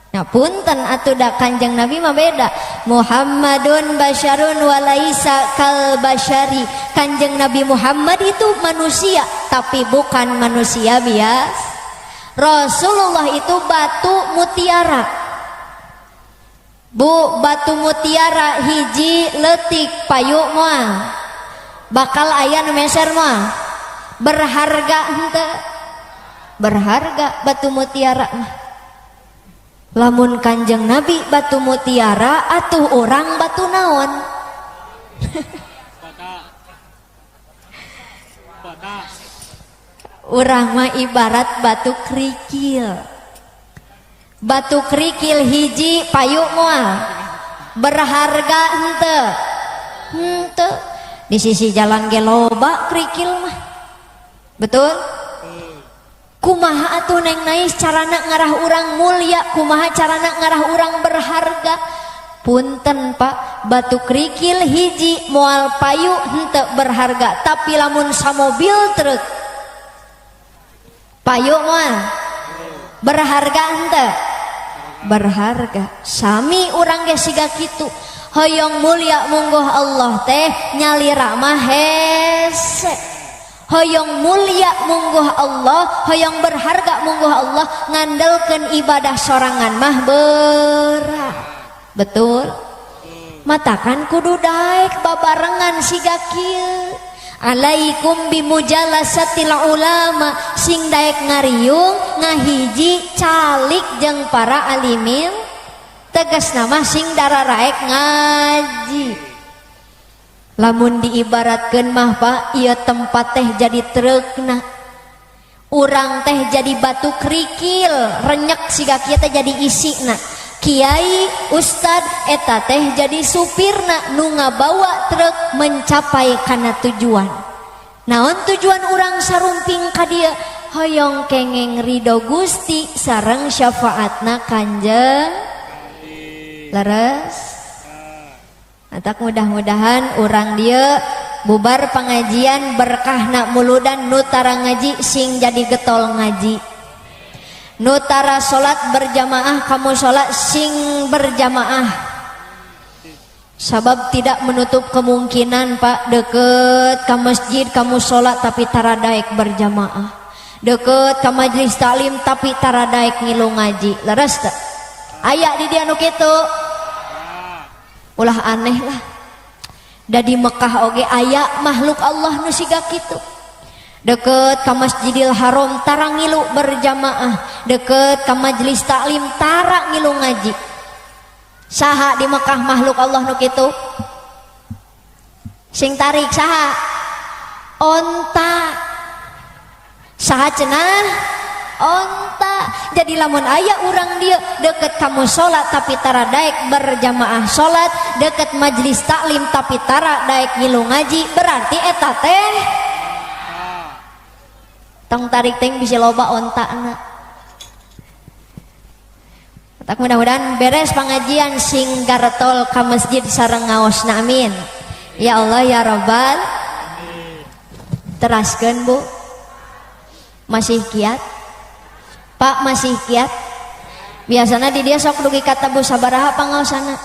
Nah punten atuh da Kanjeng Nabi mah beda. Muhammadun basyarun wa laisa kal basyari. Kanjeng Nabi Muhammad itu manusia tapi bukan manusia biasa. Rasulullah itu batu mutiara. Bu, batu mutiara hiji leutik payu moal bakal aya nu meser moal berharga henteu berharga batu mutiara mah. Lamun Kanjeng Nabi batu mutiara atuh orang batu naon? Urang mah ibarat batu kerikil. Batu kerikil hiji payu moal berharga henteu. Henteu. Di sisi jalan ge loba kerikil mah. Betul? Kumaha atuh Neng Nais carana ngarah urang mulia, kumaha carana ngarah urang berharga? Punten Pak, batu kerikil hiji moal payu henteu berharga, tapi lamun samobil truk payu moal berharga henteu? Berharga. Sami urang ge siga kitu. Hoyong mulia mungguh Allah teh nyalira mah hese. Hoyong mulia mungguh Allah, hoyong berharga mungguh Allah, ngandelkeun ibadah sorangan mah berat. Betul? Matakan kudu daek babarengan siga kieu. Alaikum bimujalasatil ulama, sing daek ngariung ngahiji calik jeung para alimin, tegas nama sing dararaek ngaji. Lamun diibaratkeun mah Pak, ieu tempat teh jadi trukna, urang teh jadi batu kerikil, renyek siga kieu teh jadi isina. Kiai Ustad eta teh jadi supirna nu ngabawa truk mencapai kana tujuan. Naon tujuan urang sarumping ka dieu? Hoyong kengeng ridho Gusti sareng syafaatna Kanjeng. Leres. Atak mudah-mudahan urang dieu bubar pengajian berkahna muludan nu tara ngaji sing jadi getol ngaji. Nutara sholat berjamaah kamu sholat sing berjamaah. Sabab tidak menutup kemungkinan Pak, deket ke masjid kamu sholat tapi tara daek berjamaah, deket ke majelis taklim tapi tara daek ngilu ngaji. Leres tak? Aya di dia nu kitu. Ulah aneh lah. Da di Mekah oge aya makhluk Allah nu siga kitu. Deket ke Masjidil Haram tara ngilu berjamaah, deket ke majelis taklim tara ngilu ngaji. Saha di Mekah makhluk Allah nu kitu? Sing tarik saha? Onta. Saha cenah? Onta. Jadi lamun aya urang dia deket kamu sholat tapi tara daek berjamaah sholat, deket majelis taklim tapi tara daek ngilu ngaji, berarti eta teh tong tarik teng bisa loba ontana. Tak mudah-mudahan beres pengajian sing gartol ka masjid sareng ngaosna amin. Ya Allah ya Rabbal. Teraskeun Bu. Masih kiat? Pak masih kiat? Biasana di dia sok dugi kata Bu sabaraha pangaosana?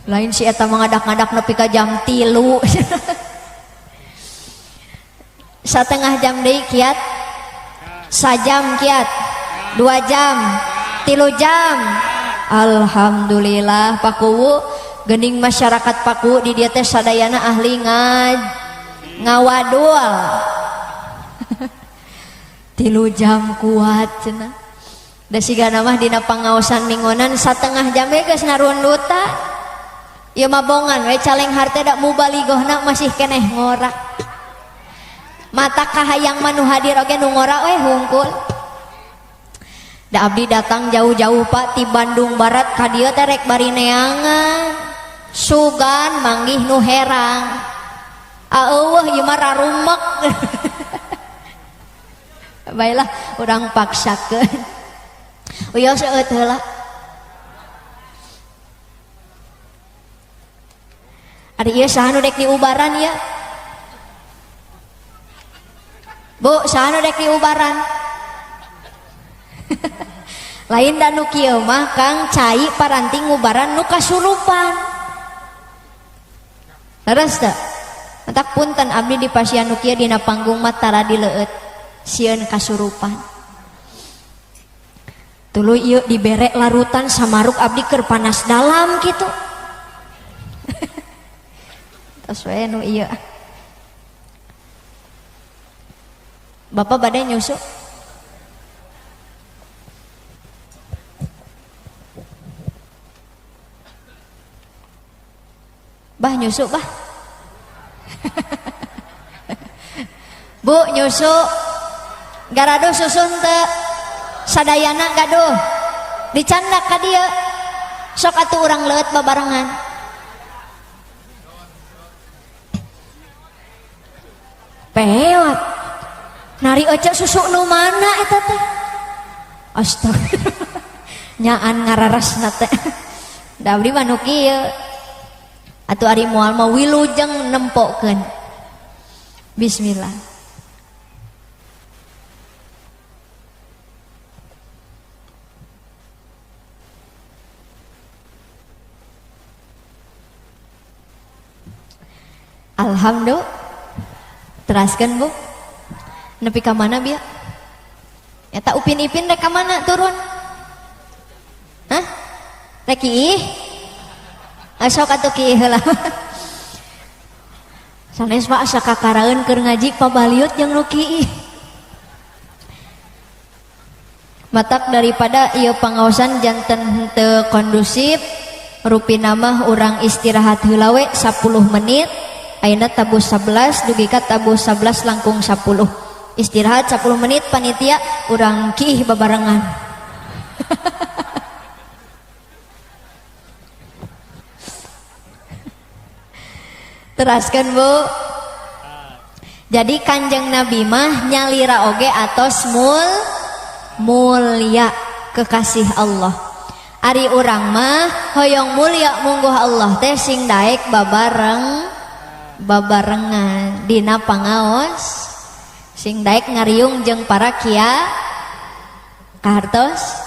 Lain si eta mengadak-ngadak nepi ka jam 3. Setengah jam deui kiat, sajam kiat, 2 jam, 3 jam. Alhamdulillah Pak Kuwu, geuning masyarakat Pak Kuwu di dieu teh sadayana ahli ngawadul. 3 jam kuat cenah. Da sigana mah dina pangaosan mingonan setengah jam we geus narundutan. Ieu mah bongan we caleng harte da mubalighna masih keneh ngorak. Mata kahayang manu hadir oge nu ngora we hungkul. Da abdi datang jauh-jauh Pak ti Bandung Barat ka dieu teh rek bari neangan. Sugan manggih nu herang. Eueuh ieu mah rarumek. Baiklah urang paksakeun. Uyos eueuh heula. Ari ieu saha nu dek diubaran ya? Bu, saha nu dek diubaran? Lain da nu kieu mah Kang cai paranti ngubaran nu kasurupan. Leres teu? Entak punten abdi di pasien nu kieu dina panggung mah tara dileueut sieun kasurupan. Tuluy ieu dibere larutan samaruk abdi keur panas dalam kitu. Tos we nu ieu. Bapak badai nyusu? Bah nyusu bah. Bu nyusu garado susun teu sadayana gaduh dicandak ka dieu sok atuh urang leut babarengan. Pewat nari oce susu nu mana eta teh? Astagfirullah. Nyaan ngararasna teh. Da abdi mah nu kieu. Atuh ari moal mah wilujeng nempokeun. Bismillah. Alhamdulillah. Teraskan Bu. Nepi ka mana bieu? Eta Upin Ipin rek ka mana turun? Hah? Rek iih? Asok atuh kiih heula. Sanes mah asa kakaraeun keur ngaji pabaliut jeung nu kiih. Matak daripada ieu pangaosan janten teu kondusif, rupina mah urang istirahat heula we 10 menit. Ayeuna tabus 11 dugi ka tabus 11 langkung 10. Istirahat 10 menit panitia urang kiih babarengan. Teraskan Bu. Jadi Kanjeng Nabi mah nyalira oge atos mulia kekasih Allah. Ari urang mah hoyong mulia mungguh Allah teh sing daek babarengan dina pangaos sing daek ngariung jeung para kiai kahartos.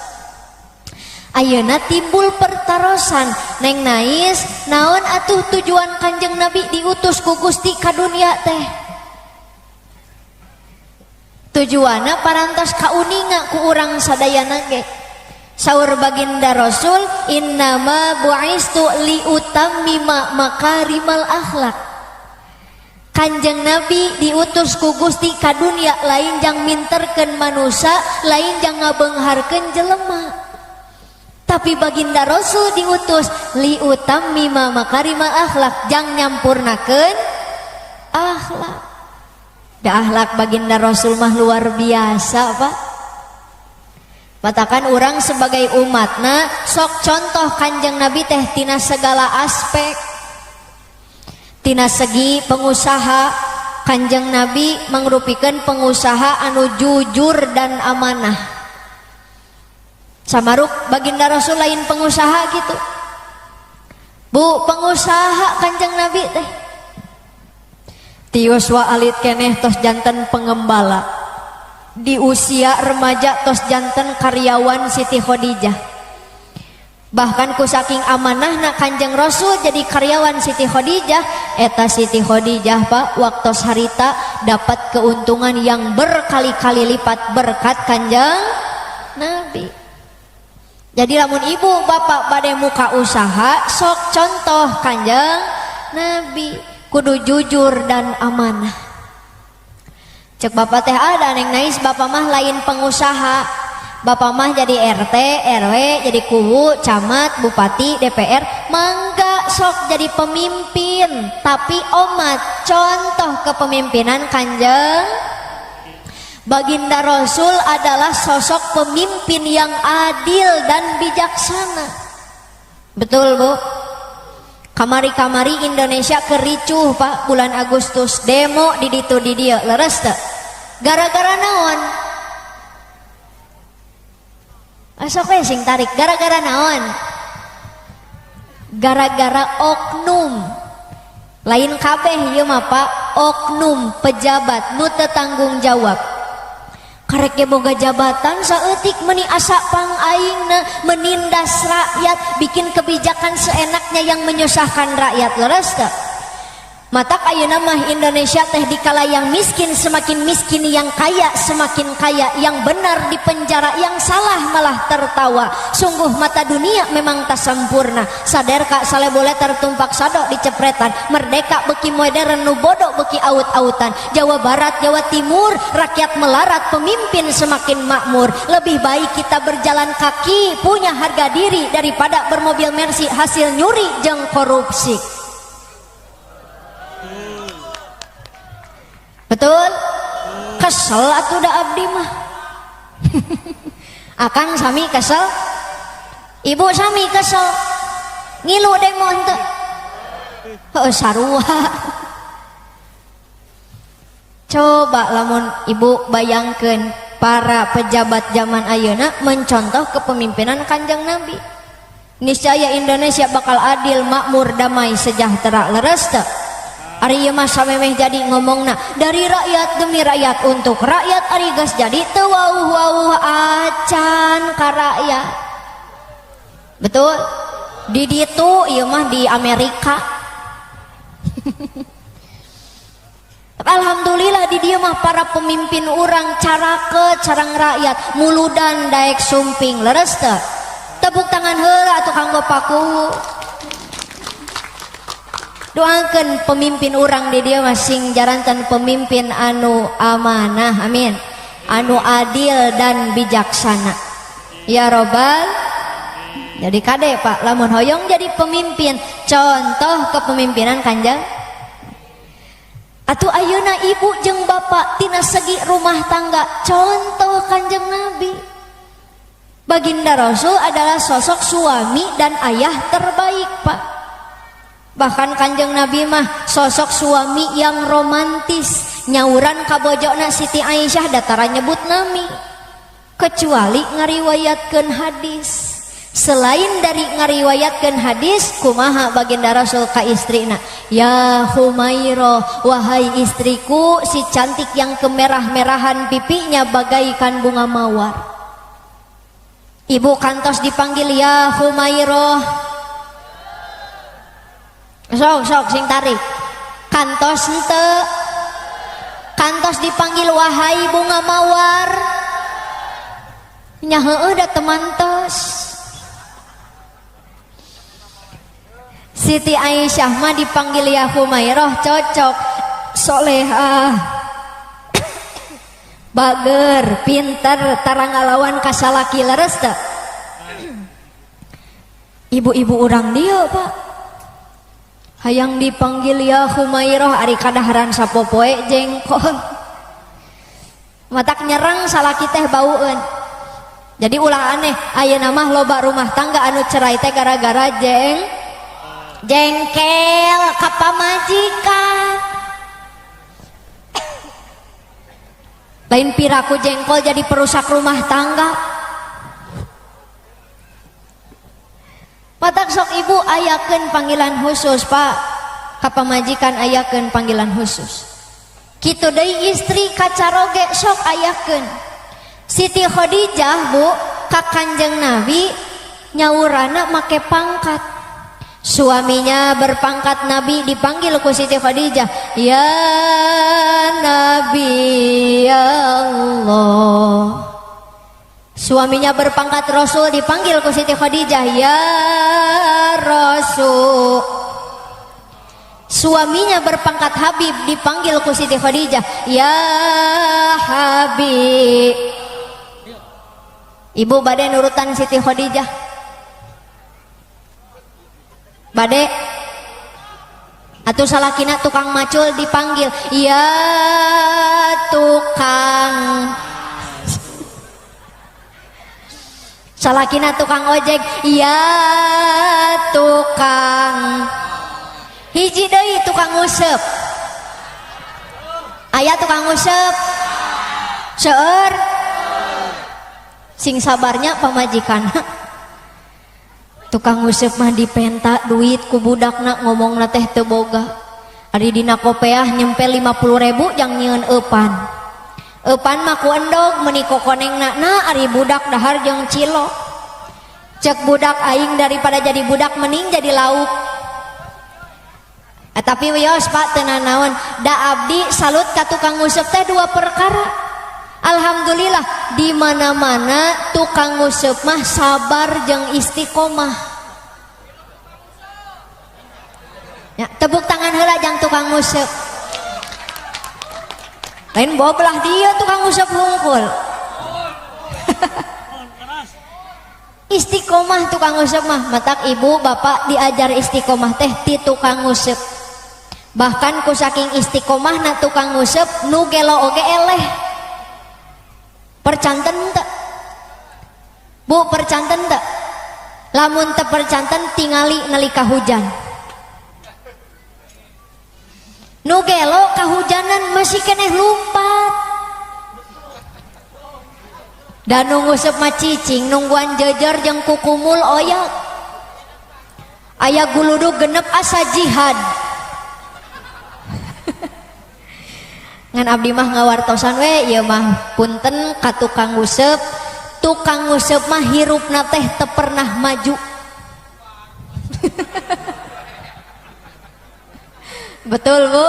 Ayeuna timbul pertarosan Neng Nais naon atuh tujuan Kanjeng Nabi diutus ku Gusti ka dunia teh? Tujuanna parantos kauninga ku urang sadayana ge. Saur baginda Rasul, innama bu'istu liutammima makarimal akhlak. Kanjeng Nabi diutus ku Gusti ka dunia lain jang minterkeun manusia, lain jang ngabeungharkeun jelema. Tapi baginda Rasul diutus liutammima makarimal akhlak, jang nyampurnakeun akhlak. Da akhlak baginda Rasul mah luar biasa Pak. Katakan orang sebagai umatna sok contoh Kanjeng Nabi teh tina segala aspek. Tina segi pengusaha Kanjeng Nabi mangrupikeun pengusaha anu jujur dan amanah. Samaruk baginda Rasul lain pengusaha gitu. Bu, pengusaha Kanjeng Nabi teh tius wa alit keneh tos janten pengembala. Di usia remaja tos janten karyawan Siti Khadijah. Bahkan ku saking amanahna Kanjeng Rasul jadi karyawan Siti Khadijah, eta Siti Khadijah Pak waktos harita dapat keuntungan yang berkali-kali lipat berkat Kanjeng Nabi. Jadi lamun ibu bapak bade muka usaha sok contoh Kanjeng Nabi, kudu jujur dan amanah. Cek bapak teh ada Neng Nais, bapak mah lain pengusaha. Bapak mah jadi RT, RW, jadi kuwu, camat, bupati, DPR, mangga sok jadi pemimpin. Tapi omat contoh kepemimpinan Kanjeng Baginda Rasul adalah sosok pemimpin yang adil dan bijaksana. Betul Bu? Kamari-kamari Indonesia kericuh Pak bulan Agustus, demo di ditu di dia leres teh. Gara-gara naon? Asok we sing tarik, gara-gara naon? Gara-gara oknum. Lain kabeh ieu mah Pak, oknum pejabat nu teu tanggung jawab. Karek ge boga jabatan saeutik meuni asa pangaingna menindas rakyat, bikin kebijakan seenaknya yang menyusahkan rakyat. Leres teh? Matak ayeuna mah Indonesia teh dikala yang miskin semakin miskin, yang kaya semakin kaya, yang benar di penjara, yang salah malah tertawa. Sungguh mata dunia memang tak sempurna. Sadar kak sale boleh tertumpak sadok di cepretan. Merdeka beki modern nu bodoh beki aut-autan. Jawa Barat Jawa Timur rakyat melarat, pemimpin semakin makmur. Lebih baik kita berjalan kaki punya harga diri daripada bermobil Mercy hasil nyuri jeung korupsi. Betul? Kesel atuh da abdi mah. Akang sami kesel, ibu sami kesel, ngilu deng mau henteu. Heuh sarua. Coba lamun ibu bayangkeun para pejabat zaman ayeuna mencontoh kepemimpinan Kanjeng Nabi. Niscaya Indonesia bakal adil, makmur, damai, sejahtera, leres teu? Ari ieu mah samemeh jadi ngomongna dari rakyat demi rakyat untuk rakyat, ari geus jadi teu wauh-wauh acan ka rakyat. Betul? Di ditu ieu mah di Amerika. Alhamdulillah di dieu mah para pemimpin urang carake carang rakyat muludan daek sumping, leres teu? Tepuk tangan heula atuh kanggo paku. Doakan pemimpin orang di dia masing jarantan pemimpin anu amanah, amin, anu adil dan bijaksana ya robbal. Jadi kade pak lamun hoyong jadi pemimpin contoh kepemimpinan Kanjeng. Atuh ayeuna ibu jeung bapak tina segi rumah tangga contoh Kanjeng Nabi. Baginda Rasul adalah sosok suami dan ayah terbaik pak. Bahkan Kanjeng Nabi mah sosok suami yang romantis. Nyauran ka bojona Siti Aisyah datara nyebut nami, kecuali ngariwayatkeun hadis. Selain dari ngariwayatkeun hadis, kumaha baginda Rasul ka istrina, ya Humairah, wahai istriku si cantik yang kemerah-merahan pipinya bagaikan bunga mawar. Ibu kantos dipanggil ya Humairah. Sok sing tarik kantos ente, kantos dipanggil wahai bunga mawar nya heueuh da temantos. Siti Aisyah mah dipanggil ya Humairah cocok, solehah, bager, pinter, tarang ngalawan kasalaki, leres teu? Ibu-ibu urang dia pak hayang dipanggil ya Humairah ari kadaharan sapopoe jengkol matak nyerang salaki teh baueun. Jadi ulah aneh ayeuna mah loba rumah tangga anu cerai teh gara-gara jengkel ka pamajikan. Lain piraku jengkol jadi perusak rumah tangga. Matak sok ibu ayakeun panggilan khusus pak ka pamajikan, ayakeun panggilan khusus. Kitu deui istri kacaroge sok ayakeun. Siti Khadijah bu ka Kanjeng Nabi nyaurana make pangkat. Suaminya berpangkat Nabi dipanggil ku Siti Khadijah, ya Nabi Allah. Suaminya berpangkat Rasul dipanggil ku Siti Khadijah, ya Rasul. Suaminya berpangkat Habib dipanggil ku Siti Khadijah, ya Habib. Ibu bade nurutan Siti Khadijah? Bade? Atuh salakina tukang macul dipanggil, ya tukang. Salakina tukang ojek, ya tukang. Hiji deui tukang nguseup. Aya tukang nguseup? Seueur? Sing sabarnya pamajikan. Tukang nguseup mah dipenta duit ku budakna, ngomongna teh teu boga. Ari dina kopeah nyempel 50.000 jang nyieun eupan. Eupan mah ku endog meuni kokonengna na ari budak dahar jeung cilok. Cek budak aing daripada jadi budak mending jadi lauk. Tapi wios Pak tenan naon da abdi salut ka tukang nguseup teh dua perkara. Alhamdulillah di mana-mana tukang nguseup mah sabar jeung istiqomah. Ya, tepuk tangan heula jang tukang nguseup. Lain boblah dia tukang nguseup hungkul. Istiqomah tukang nguseup mah matak ibu bapak diajar istiqomah teh ti tukang nguseup. Bahkan ku saking istiqomah na tukang nguseup nu gelo oge eleh. Percanten teu? Bu percanten teu? Lamun teu percanten tingali nalika hujan. Nu gelo kahujanan masih keneh lumpat. Dan nu nguseup mah cicing nungguan jejer jeung kukumul oyak. Aya guludug genep asa jihad. Ngan abdi mah ngawartosan we ieu mah punten ka tukang nguseup. Tukang nguseup mah hirupna teh teu pernah maju. Betul Bu,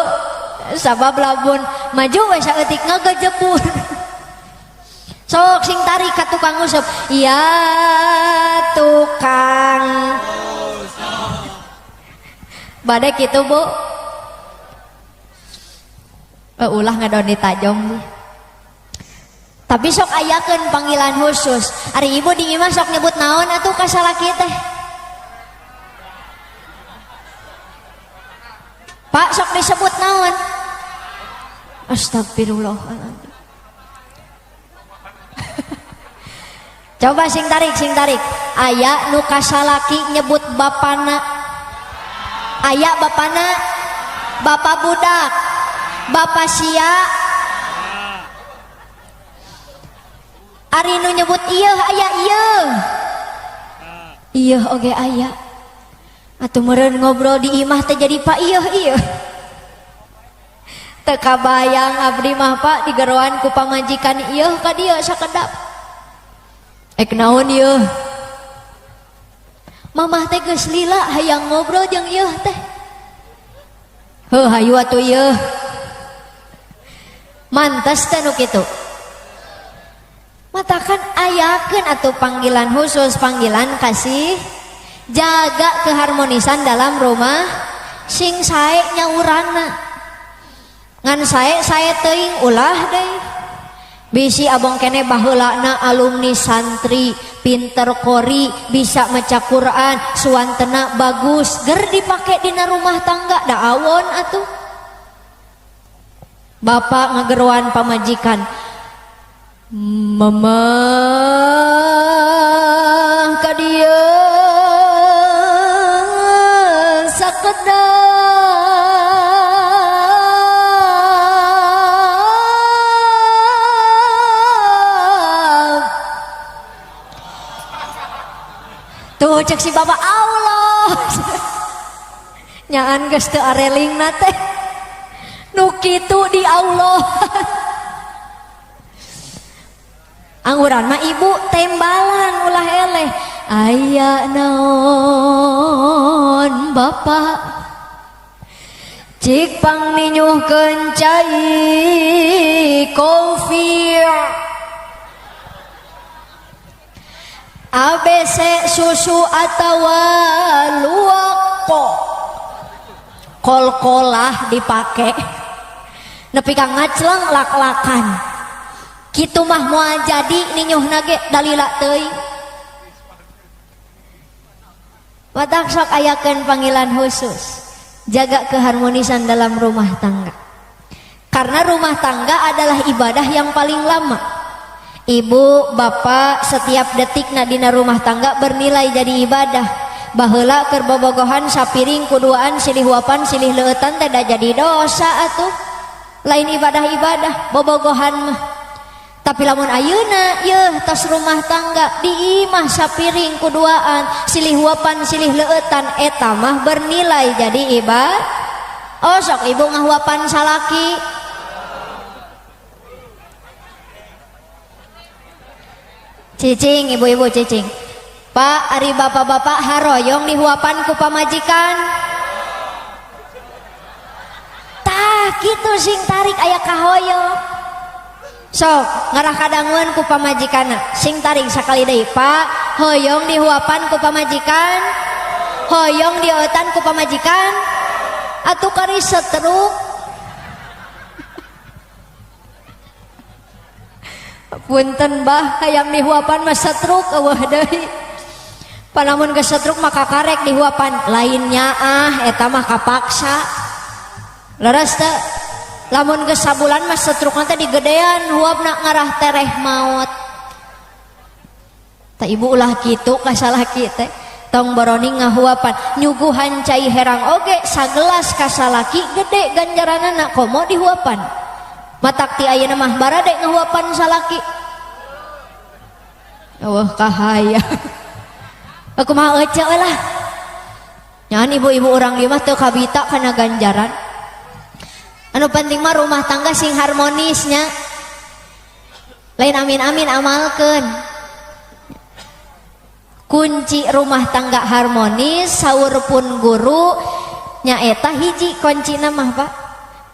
sabab lamun maju we saeutik ngagejebur. Sok sing tarik ka tukang nguseup. Ya tukang bade kitu Bu. Ulah ngadon ditajong. Tapi sok ayakeun panggilan khusus. Ari ibu di imah sok nyebut naon atuh ka salaki teh? Pak sok disebut naon? Astagfirullahaladzim. Coba sing tarik. Aya nu ka salaki nyebut bapana. Aya bapana, bapak budak. Bapak sia ari nu nyebut ieu aya ieu. Ieu oge aya. Atuh meureun ngobrol di imah teh jadi Pak ieu. Teu kabayang abdi mah Pak digeroan ku pamajikan ieu ka dieu sakedap. Naon ieu? Mamah teh geus lila hayang ngobrol jeung ieu teh. Heuh hayu atuh ieu. Mantas teh nu kitu. Matakan ayakeun atuh panggilan khusus, panggilan kasih. Jaga keharmonisan dalam rumah sing sae nyaurana. Ngan sae teuing ulah deui. Bisi abong kene baheulana alumni santri, pinter kori, bisa maca Quran, suantena bagus, ger dipake dina rumah tangga da awon atuh. Bapak ngageruan pamajikan, mama ka dieu sakedap tuh cek si bapak Allah nyaan geus teu arelingna teh nu kitu di Allah. Angguran mah ibu tembalan ulah eleh. Aya naon bapak cik pang ninyuhkeun cai kopi ABC susu atawa luwak kol-kolah dipake nepi ka ngacleng lak-lakan kitu mah moal jadi ninyuhna ge dalila teuing. Matak sok ayakeun panggilan khusus. Jaga keharmonisan dalam rumah tangga. Karena rumah tangga adalah ibadah yang paling lama. Ibu, bapak setiap detik dina rumah tangga bernilai jadi ibadah. Baheula keur bobogohan sapiring kuduaan silih huapan silih leueutan teh da jadi dosa atuh. Lain ibadah-ibadah bobogohan mah. Tapi lamun ayeuna yeuh tos rumah tangga di imah sapiring kuduaan silih huapan silih leueutan eta mah bernilai jadi ibadah. Oh sok ibu ngahuapan salaki. Cicing ibu-ibu cicing. Pak ari bapak-bapak haroyong dihuapan ku pamajikan. gitu sing tarik aya kahoyong sok ngarah kadanguan ku pamajikana sing tarik sakali deui Pak hoyong dihuapan ku pamajikan hoyong diotan ku pamajikan atuh kari setruk punten bah hayang dihuapan mah setruk eueuh deui panamun geus setruk maka karek dihuapan lainnya eta mah kapaksa leres teh lamun geus sabulan mah setrukna teh digedean huapna ngarah tereh maot tah ibu ulah kitu ka salaki teh tong boroni ngahuapan nyuguhan cai herang oge sagelas ka salaki gede ganjaranana komo dihuapan matak ti ayeuna mah barade ngahuapan salaki eueuh kahaya aku mah ece lah nyan ibu-ibu urang ieu mah teu kabita kana ganjaran anu penting mah rumah tangga sing harmonisnya lain amin-amin amalkeun kunci rumah tangga harmonis saur pun guru nyaeta hiji kuncina mah Pak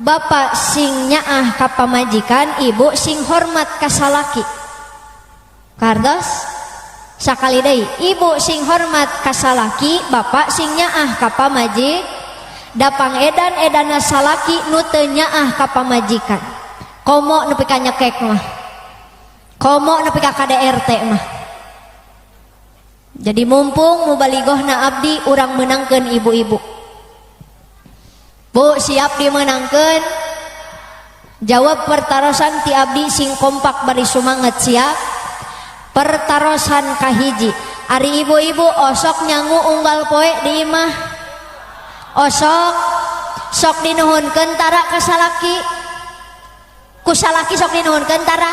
bapak sing nyaah ka pamajikan ibu sing hormat ka salaki kardos sakali deui ibu sing hormat ka salaki bapak sing nyaah ka pamajik dapang edan-edana salaki nu teu nyaah ka pamajikan komo nepi ka nyekek mah komo nepi ka KDRT mah jadi mumpung mubalighna abdi urang menangkeun ibu-ibu Bu siap dimenangkeun jawab pertarosan ti abdi sing kompak bari sumanget siap pertarosan kahiji ari ibu-ibu osok nyangu unggal poe di imah osok sok dinuhunkeun tara ka salaki ku salaki sok dinuhunkeun tara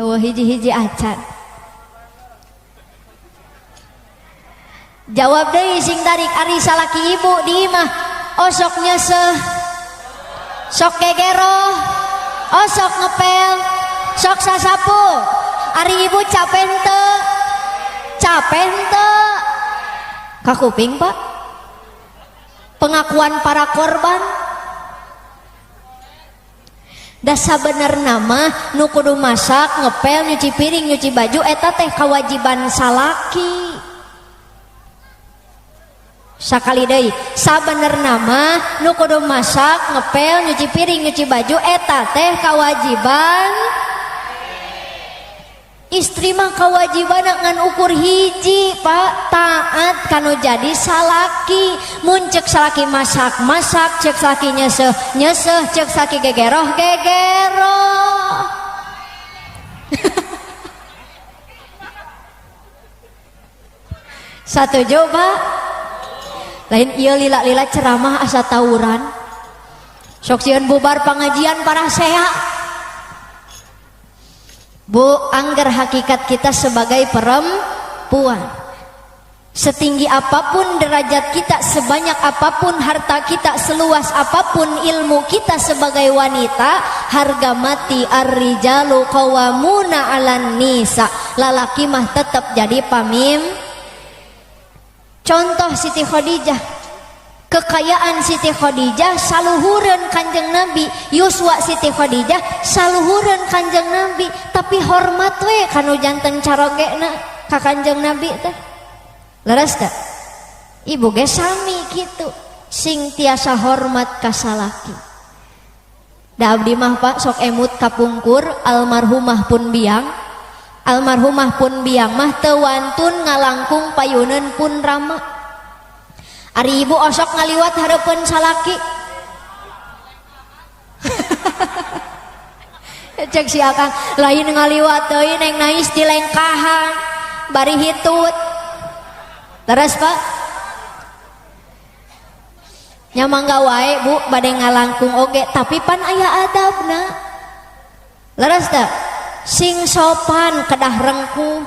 eueuh hiji-hiji acan jawab deui sing tarik ari salaki ibu di imah osok nyeseh sok gegeroh osok ngepel sok sasapu ari ibu capek teu kakuping Pak pengakuan para korban da sabenerna mah nu kudu masak ngepel nyuci piring nyuci baju eta teh kewajiban salaki sakali deui sabenerna mah nu kudu masak ngepel nyuci piring nyuci baju eta teh kewajiban istri mah kewajiban ngan ukur hiji Pak taat kanu jadi salaki mun ceuk salaki masak cek salaki nyeseh cek salaki gegeroh satuju Pak lain ieu lila-lila ceramah asa tawuran sok sieun bubar pengajian para seha Bu, anggar hakikat kita sebagai perempuan setinggi apapun derajat kita, sebanyak apapun harta kita, seluas apapun ilmu kita sebagai wanita, harga mati ar-rijalu qawwamuna 'alan nisa, lalaki mah tetap jadi contoh Siti Khadijah, kekayaan Siti Khadijah saluhureun Kanjeng Nabi, yuswa Siti Khadijah saluhureun Kanjeng Nabi, tapi hormat we kanu janten carogena ka Kanjeng Nabi teh. Leres teh? Ibu ge sami kitu, sing tiasa hormat ka salaki. Da abdi mah Pak sok emut kapungkur almarhumah pun biang mah teu wantun ngalangkung payuneun pun rama. Ari ibu osok ngaliwat hareupeun salaki cek si akang lain ngaliwat teuing neng nais di lengkahan bari hitut leres Pak nya mangga wae Bu bade ngalangkung oge tapi pan aya adabna leres teh sing sopan kedah rengkuh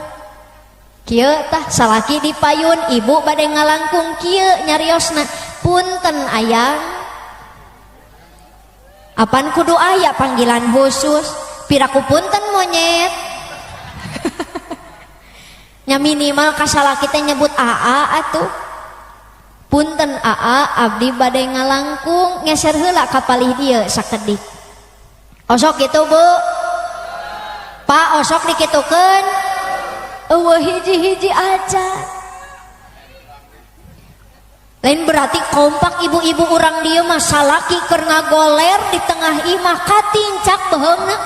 kieu tah salaki dipayun ibu bade ngalangkung kieu nyariosna punten ayang apan kudu aya panggilan khusus piraku punten monyet nya minimal ka salaki teh nyebut aa atuh punten aa abdi bade ngalangkung ngeser heula ka palih dieu sakedik. Osok kitu Bu. Pak osok dikitukeun. Eueuh hiji-hiji aja. Lain berarti kompak ibu-ibu orang dia mah salaki keur ngagoler di tengah imah katincak beheungna.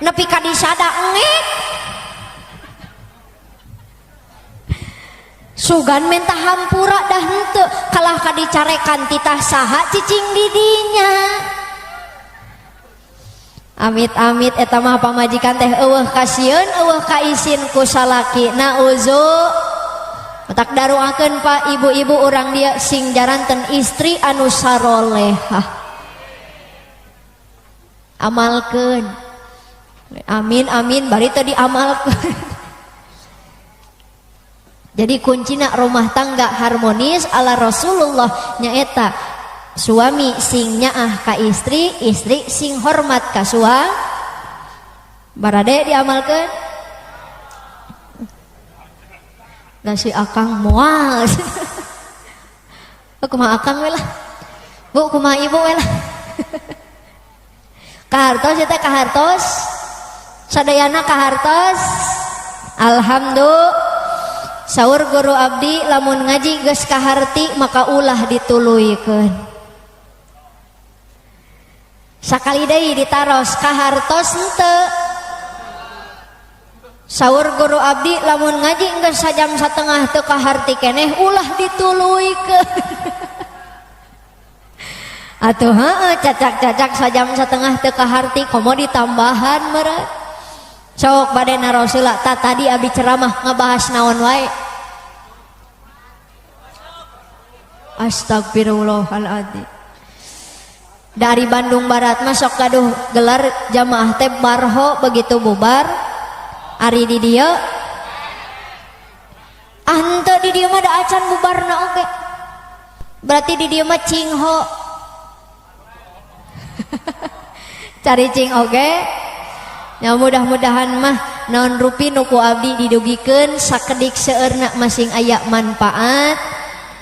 Nepi ka disada engek. Sugan menta hampura dah henteu kalah ka dicarekan titah saha cicing didinya. Amit-amit eta mah pamajikan teh eueuh kasieun eueuh kaisin ku salaki nauzu. Tak daruakeun Pak ibu-ibu orang dia sing jaranten istri anu sarolehah. Amalkeun. Amin amin bari teu diamalkeun. Jadi kuncina rumah tangga harmonis ala Rasulullah nyaeta suami sing nyaah ka istri, istri sing hormat ka suami. Barade diamalkeun. Nasi akang mual. Kumaha akang we lah. Bu kumaha ibu we lah. Kahartos eta kahartos. Sadayana kahartos. Alhamdulillah. Saur guru abdi lamun ngaji geus kaharti maka ulah dituluykeun. Sakali deui ditaros kahartos henteu. Saur guru abdi lamun ngaji enggeus sajam satengah teu kaharti keneh ulah dituluykeun. Atuh heueuh cacak-cacak sajam satengah teu kaharti komo ditambahan meureun. Sok bade naroseula tadi abdi ceramah ngabahas naon wae. Astagfirullahaladzim. Dari Bandung Barat masuk gaduh gelar jamaah teh barho begitu bubar. Ari di dieu henteu di dieu mah da acan bubarna oge. Berarti di dieu mah cingho. Cari cing oge. Ya mudah-mudahan mah naon rupi nu ku abdi didugikeun sakedik seueurna masing aya manfaat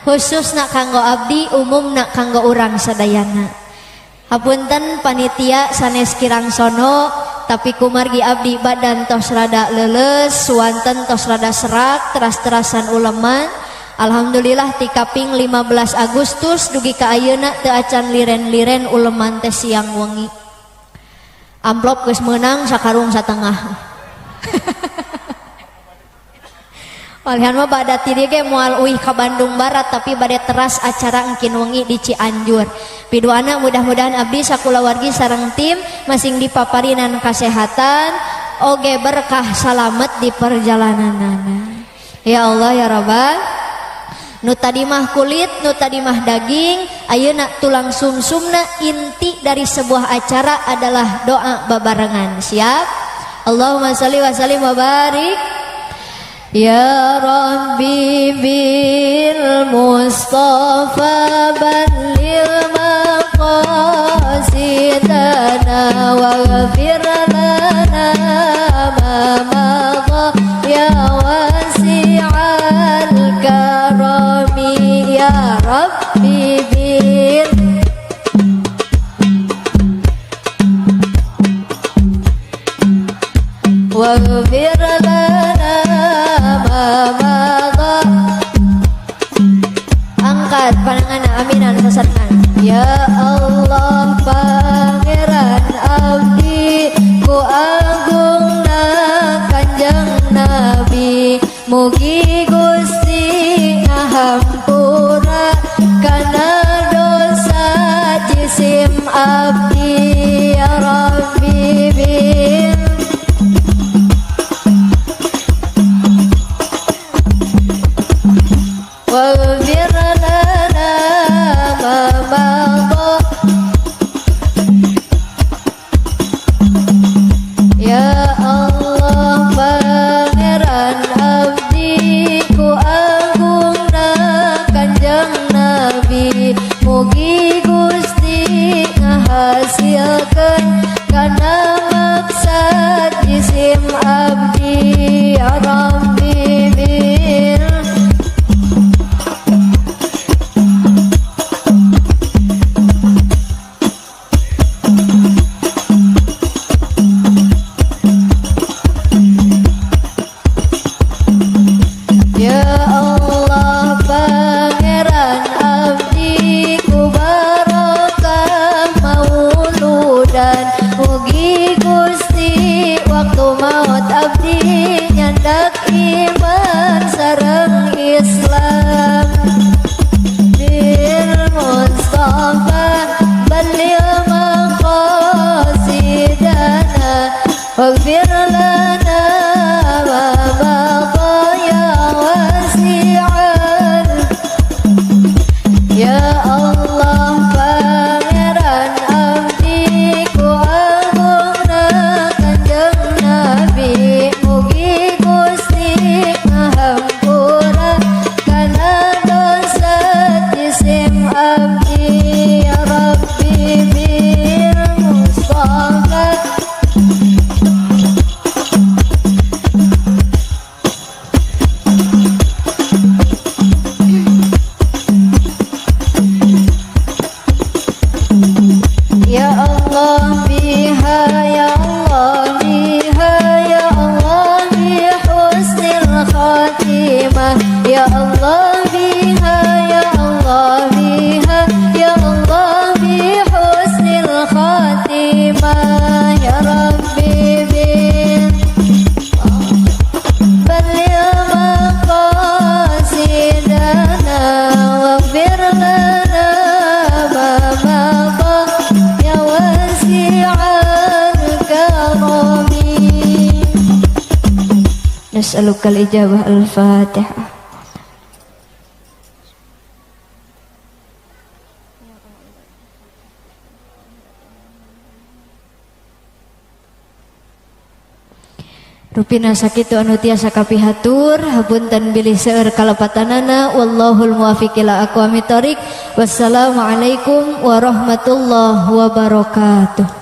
khususna kanggo abdi umumna kanggo urang sadayana. Hapunten panitia sanes kirang sono tapi kumargi abdi badan tos rada leuleus suanten tos rada serak teras-terasan uleman. Alhamdulillah ti kaping 15 Agustus dugi ka ayeuna teu acan liren-liren uleman teh siang wengi. Amplop geus meunang sakarung satengah. Walihan mah bada ti dieu ge moal uih ka Bandung Barat tapi bade teras acara engkin wengi di Cianjur. Pidoana mudah-mudahan abdi sakulawargi sareng tim masing dipaparinan kasehatan oge berkah salamet di perjalananana. Ya Allah ya Rabbal. Nu tadi mah kulit, nu tadi mah daging, ayeuna tulang sumsumna. Inti dari sebuah acara adalah doa babarengan. Siap? Allahumma shalli wa sallim wa barik. Ya Rabbi bil Mustafa balil maqasidana waghfir lana ma madha ya wasi'al karami ya Rabbi bil waghfir lana angkat pandangan aminan pesanan. Ya Allah pangeran abdi ku agungna kanjeng Nabi mugi Gusti ngahampura kana dosa jisim abdi ya Rabbi bil waghfir lana ma madha ya Allah pangeran abdi ku agungna kanjeng Nabi mugi Gusti ngahas nas'alukal ijabah. Al-Fatihah. Rupina sakitu anu tiasa kapihatur hapunten bilih seueur kalepatanana wallahul muwaffiq ila aqwamit thoriq. Wassalamualaikum warahmatullahi wabarakatuh.